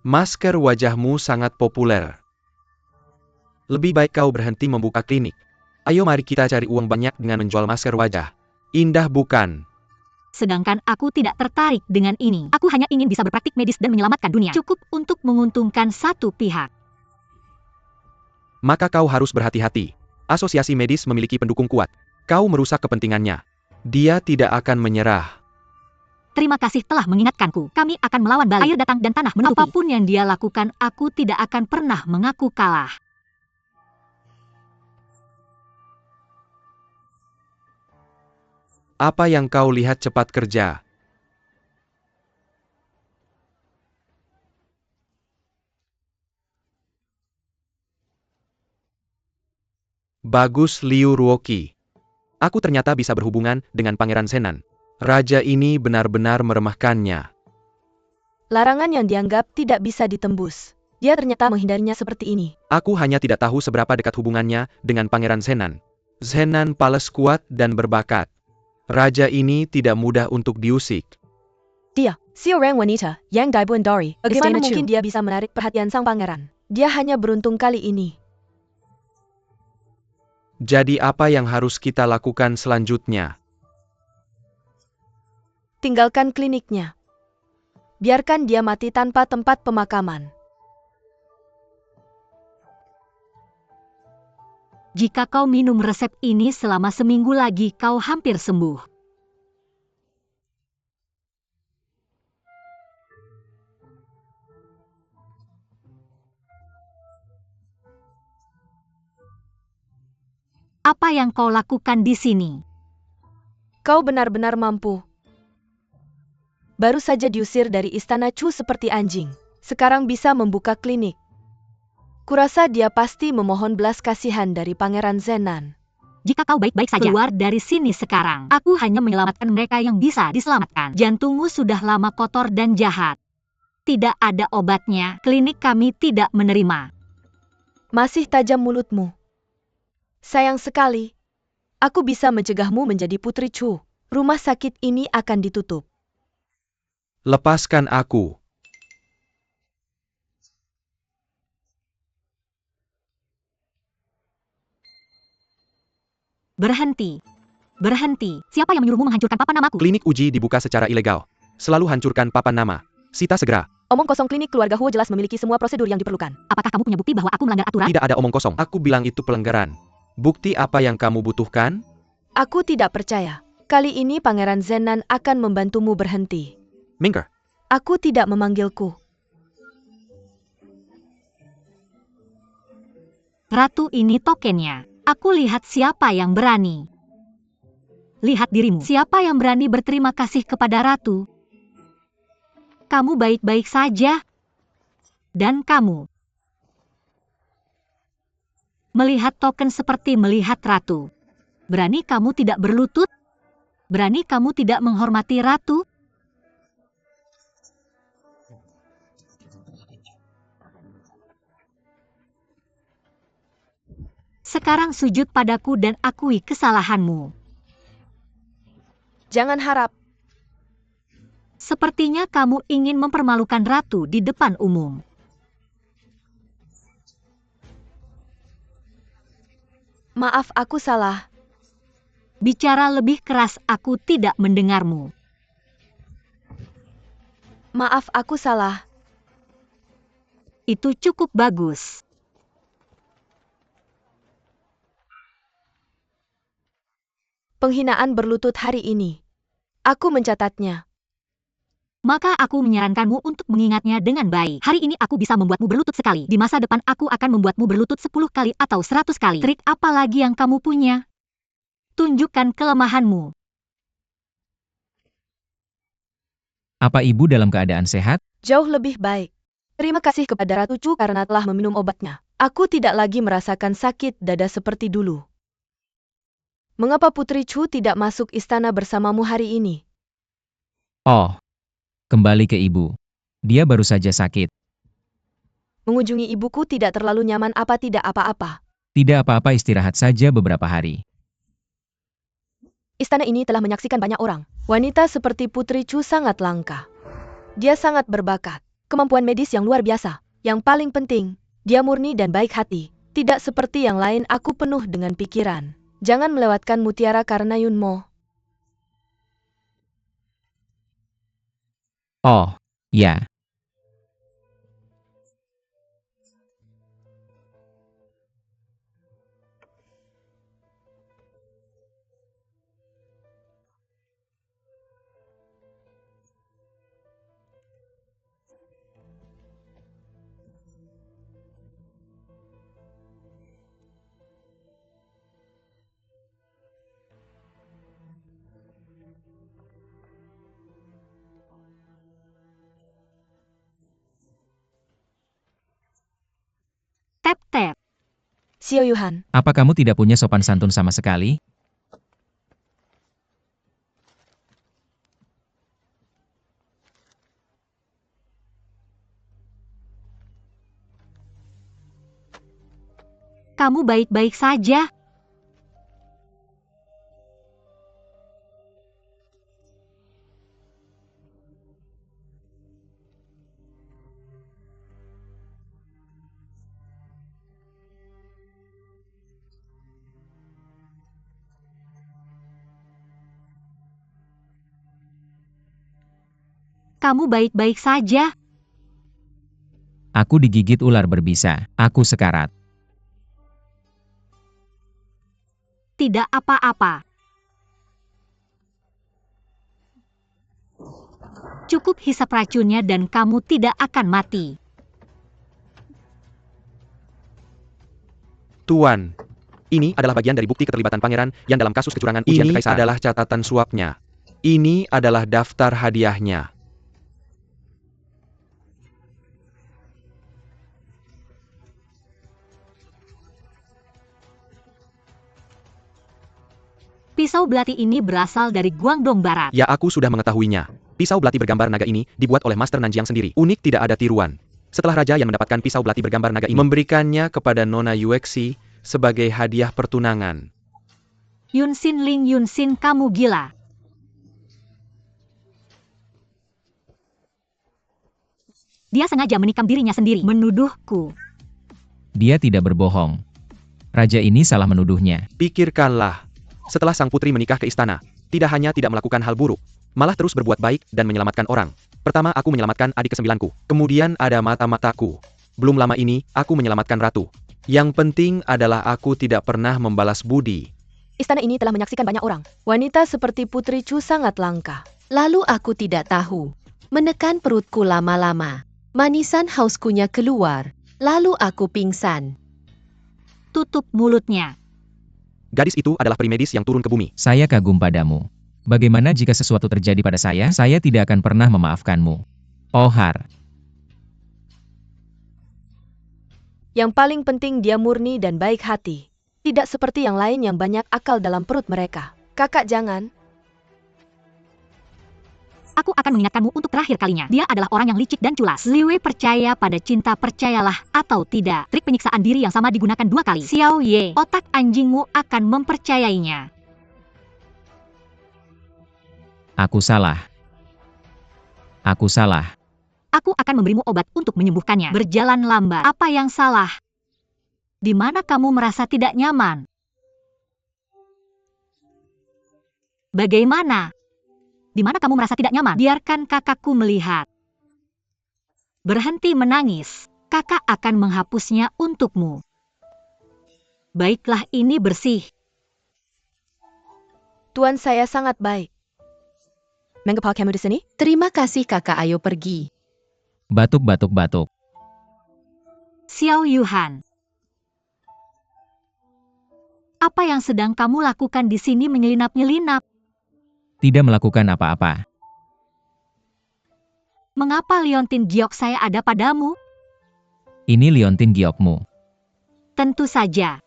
Masker wajahmu sangat populer. Lebih baik kau berhenti membuka klinik. Ayo mari kita cari uang banyak dengan menjual masker wajah. Indah bukan?
Sedangkan aku tidak tertarik dengan ini. Aku hanya ingin bisa berpraktik medis dan menyelamatkan dunia. Cukup untuk menguntungkan satu pihak.
Maka kau harus berhati-hati. Asosiasi medis memiliki pendukung kuat. Kau merusak kepentingannya. Dia tidak akan menyerah.
Terima kasih telah mengingatkanku. Kami akan melawan balik. Air datang dan tanah menutupi. Apapun yang dia lakukan, aku tidak akan pernah mengaku kalah.
Apa yang kau lihat cepat kerja? Bagus Liu Ruoqi. Aku ternyata bisa berhubungan dengan Pangeran Zenan. Raja ini benar-benar meremehkannya.
Larangan yang dianggap tidak bisa ditembus. Dia ternyata menghindarinya seperti ini.
Aku hanya tidak tahu seberapa dekat hubungannya dengan Pangeran Zenan. Zenan Palace kuat dan berbakat. Raja ini tidak mudah untuk diusik.
Dia, seorang wanita, yang Daibun Dari. Bagaimana mungkin dia bisa menarik perhatian sang pangeran? Dia hanya beruntung kali ini.
Jadi apa yang harus kita lakukan selanjutnya?
Tinggalkan kliniknya. Biarkan dia mati tanpa tempat pemakaman.
Jika kau minum resep ini selama seminggu lagi, kau hampir sembuh. Apa yang kau lakukan di sini?
Kau benar-benar mampu. Baru saja diusir dari istana Chu seperti anjing. Sekarang bisa membuka klinik. Kurasa dia pasti memohon belas kasihan dari Pangeran Zenan.
Jika kau baik-baik saja, keluar dari sini sekarang. Aku hanya menyelamatkan mereka yang bisa diselamatkan. Jantungmu sudah lama kotor dan jahat. Tidak ada obatnya. Klinik kami tidak menerima.
Masih tajam mulutmu. Sayang sekali. Aku bisa mencegahmu menjadi putri Chu. Rumah sakit ini akan ditutup.
Lepaskan aku.
Berhenti. Berhenti. Siapa yang menyuruhmu menghancurkan papan namaku?
Klinik uji dibuka secara ilegal. Selalu hancurkan papan nama. Sita segera.
Omong kosong, klinik keluarga Huo jelas memiliki semua prosedur yang diperlukan.
Apakah kamu punya bukti bahwa aku melanggar aturan?
Tidak ada omong kosong. Aku bilang itu pelanggaran. Bukti apa yang kamu butuhkan?
Aku tidak percaya. Kali ini Pangeran Zenan akan membantumu berhenti.
Minker.
Aku tidak memanggilku.
Ratu, ini tokennya. Aku lihat siapa yang berani. Lihat dirimu. Siapa yang berani berterima kasih kepada Ratu? Kamu baik-baik saja. Dan kamu. Melihat token seperti melihat Ratu. Berani kamu tidak berlutut? Berani kamu tidak menghormati Ratu? Sekarang sujud padaku dan akui kesalahanmu.
Jangan harap.
Sepertinya kamu ingin mempermalukan ratu di depan umum.
Maaf, aku salah.
Bicara lebih keras, aku tidak mendengarmu.
Maaf, aku salah.
Itu cukup bagus.
Penghinaan berlutut hari ini. Aku mencatatnya.
Maka aku menyarankanmu untuk mengingatnya dengan baik. Hari ini aku bisa membuatmu berlutut sekali. Di masa depan aku akan membuatmu berlutut 10 kali atau 100 kali. Trik apa lagi yang kamu punya? Tunjukkan kelemahanmu.
Apa ibu dalam keadaan sehat?
Jauh lebih baik. Terima kasih kepada Ratu Chu karena telah meminum obatnya. Aku tidak lagi merasakan sakit dada seperti dulu. Mengapa Putri Chu tidak masuk istana bersamamu hari ini?
Oh, kembali ke ibu. Dia baru saja sakit.
Mengunjungi ibuku tidak terlalu nyaman apa tidak apa-apa.
Tidak apa-apa, istirahat saja beberapa hari.
Istana ini telah menyaksikan banyak orang. Wanita seperti Putri Chu sangat langka. Dia sangat berbakat. Kemampuan medis yang luar biasa. Yang paling penting, dia murni dan baik hati. Tidak seperti yang lain, aku penuh dengan pikiran. Jangan melewatkan mutiara karena Yunmo.
Oh, ya.
Tap-tap.
Xiao Yuhan,
Apa kamu tidak punya sopan santun sama sekali?
Kamu baik-baik saja. Kamu baik-baik saja.
Aku digigit ular berbisa. Aku sekarat.
Tidak apa-apa. Cukup hisap racunnya dan kamu tidak akan mati.
Tuan, ini adalah bagian dari bukti keterlibatan pangeran yang dalam kasus kecurangan ujian
Ini
kekaisaran. Adalah catatan suapnya. Ini adalah daftar hadiahnya.
Pisau belati ini berasal dari Guangdong Barat.
Ya, aku sudah mengetahuinya. Pisau belati bergambar naga ini dibuat oleh Master Nanjiang sendiri. Unik, tidak ada tiruan. Setelah raja yang mendapatkan pisau belati bergambar naga ini memberikannya kepada Nona Yuexi sebagai hadiah pertunangan.
Yunxin Ling Yunxin, kamu gila. Dia sengaja menikam dirinya sendiri. Menuduhku.
Dia tidak berbohong. Raja ini salah menuduhnya.
Pikirkanlah. Setelah sang putri menikah ke istana, tidak hanya tidak melakukan hal buruk, malah terus berbuat baik dan menyelamatkan orang. Pertama, aku menyelamatkan adik ke-9ku. Kemudian ada mata-mataku. Belum lama ini, aku menyelamatkan ratu. Yang penting adalah aku tidak pernah membalas budi.
istana ini telah menyaksikan banyak orang. Wanita seperti Putri Chu sangat langka.
Lalu aku tidak tahu. Menekan perutku lama-lama. Manisan hauskunya keluar. Lalu aku pingsan.
Tutup mulutnya.
Gadis itu adalah primedis yang turun ke bumi.
Saya kagum padamu. Bagaimana jika sesuatu terjadi pada saya tidak akan pernah memaafkanmu. Ohar.
Yang paling penting dia murni dan baik hati. Tidak seperti yang lain yang banyak akal dalam perut mereka. Kakak jangan.
Aku akan mengingatkanmu untuk terakhir kalinya. Dia adalah orang yang licik dan culas. Liwei percaya pada cinta, percayalah atau tidak. Trik penyiksaan diri yang sama digunakan 2 kali. Xiao Ye, otak anjingmu akan mempercayainya.
Aku salah. Aku salah.
Aku akan memberimu obat untuk menyembuhkannya. Berjalan lambat. Apa yang salah? Di mana kamu merasa tidak nyaman? Bagaimana? Di mana kamu merasa tidak nyaman? Biarkan kakakku melihat. Berhenti menangis. Kakak akan menghapusnya untukmu. Baiklah, ini bersih.
Tuan saya sangat baik. Mengapa kamu di sini?
Terima kasih kakak, ayo pergi.
Batuk, batuk, batuk.
Xiao Yuhan. Apa yang sedang kamu lakukan di sini menyelinap-nyelinap?
Tidak melakukan apa-apa.
Mengapa liontin giok saya ada padamu?
Ini liontin giokmu.
Tentu saja.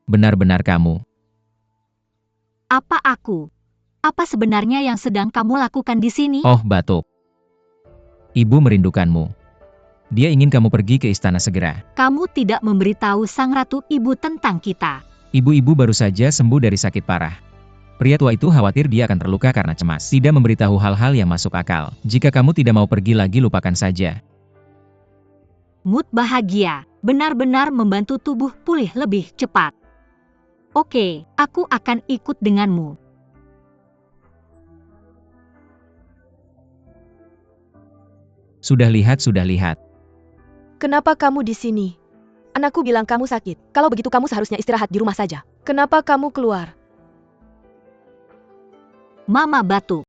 Benar-benar kamu.
Apa aku? Apa sebenarnya yang sedang kamu lakukan di sini?
Oh, batuk. Ibu merindukanmu. Dia ingin kamu pergi ke istana segera.
Kamu tidak memberitahu sang ratu ibu tentang kita.
Ibu-ibu baru saja sembuh dari sakit parah. Pria tua itu khawatir dia akan terluka karena cemas. Tidak memberitahu hal-hal yang masuk akal. Jika kamu tidak mau pergi lagi, lupakan saja.
Mood bahagia, benar-benar membantu tubuh pulih lebih cepat. Oke, aku akan ikut denganmu.
Sudah lihat, sudah lihat.
Kenapa kamu di sini? Anakku bilang kamu sakit. Kalau begitu kamu seharusnya istirahat di rumah saja. Kenapa kamu keluar?
Mama batuk.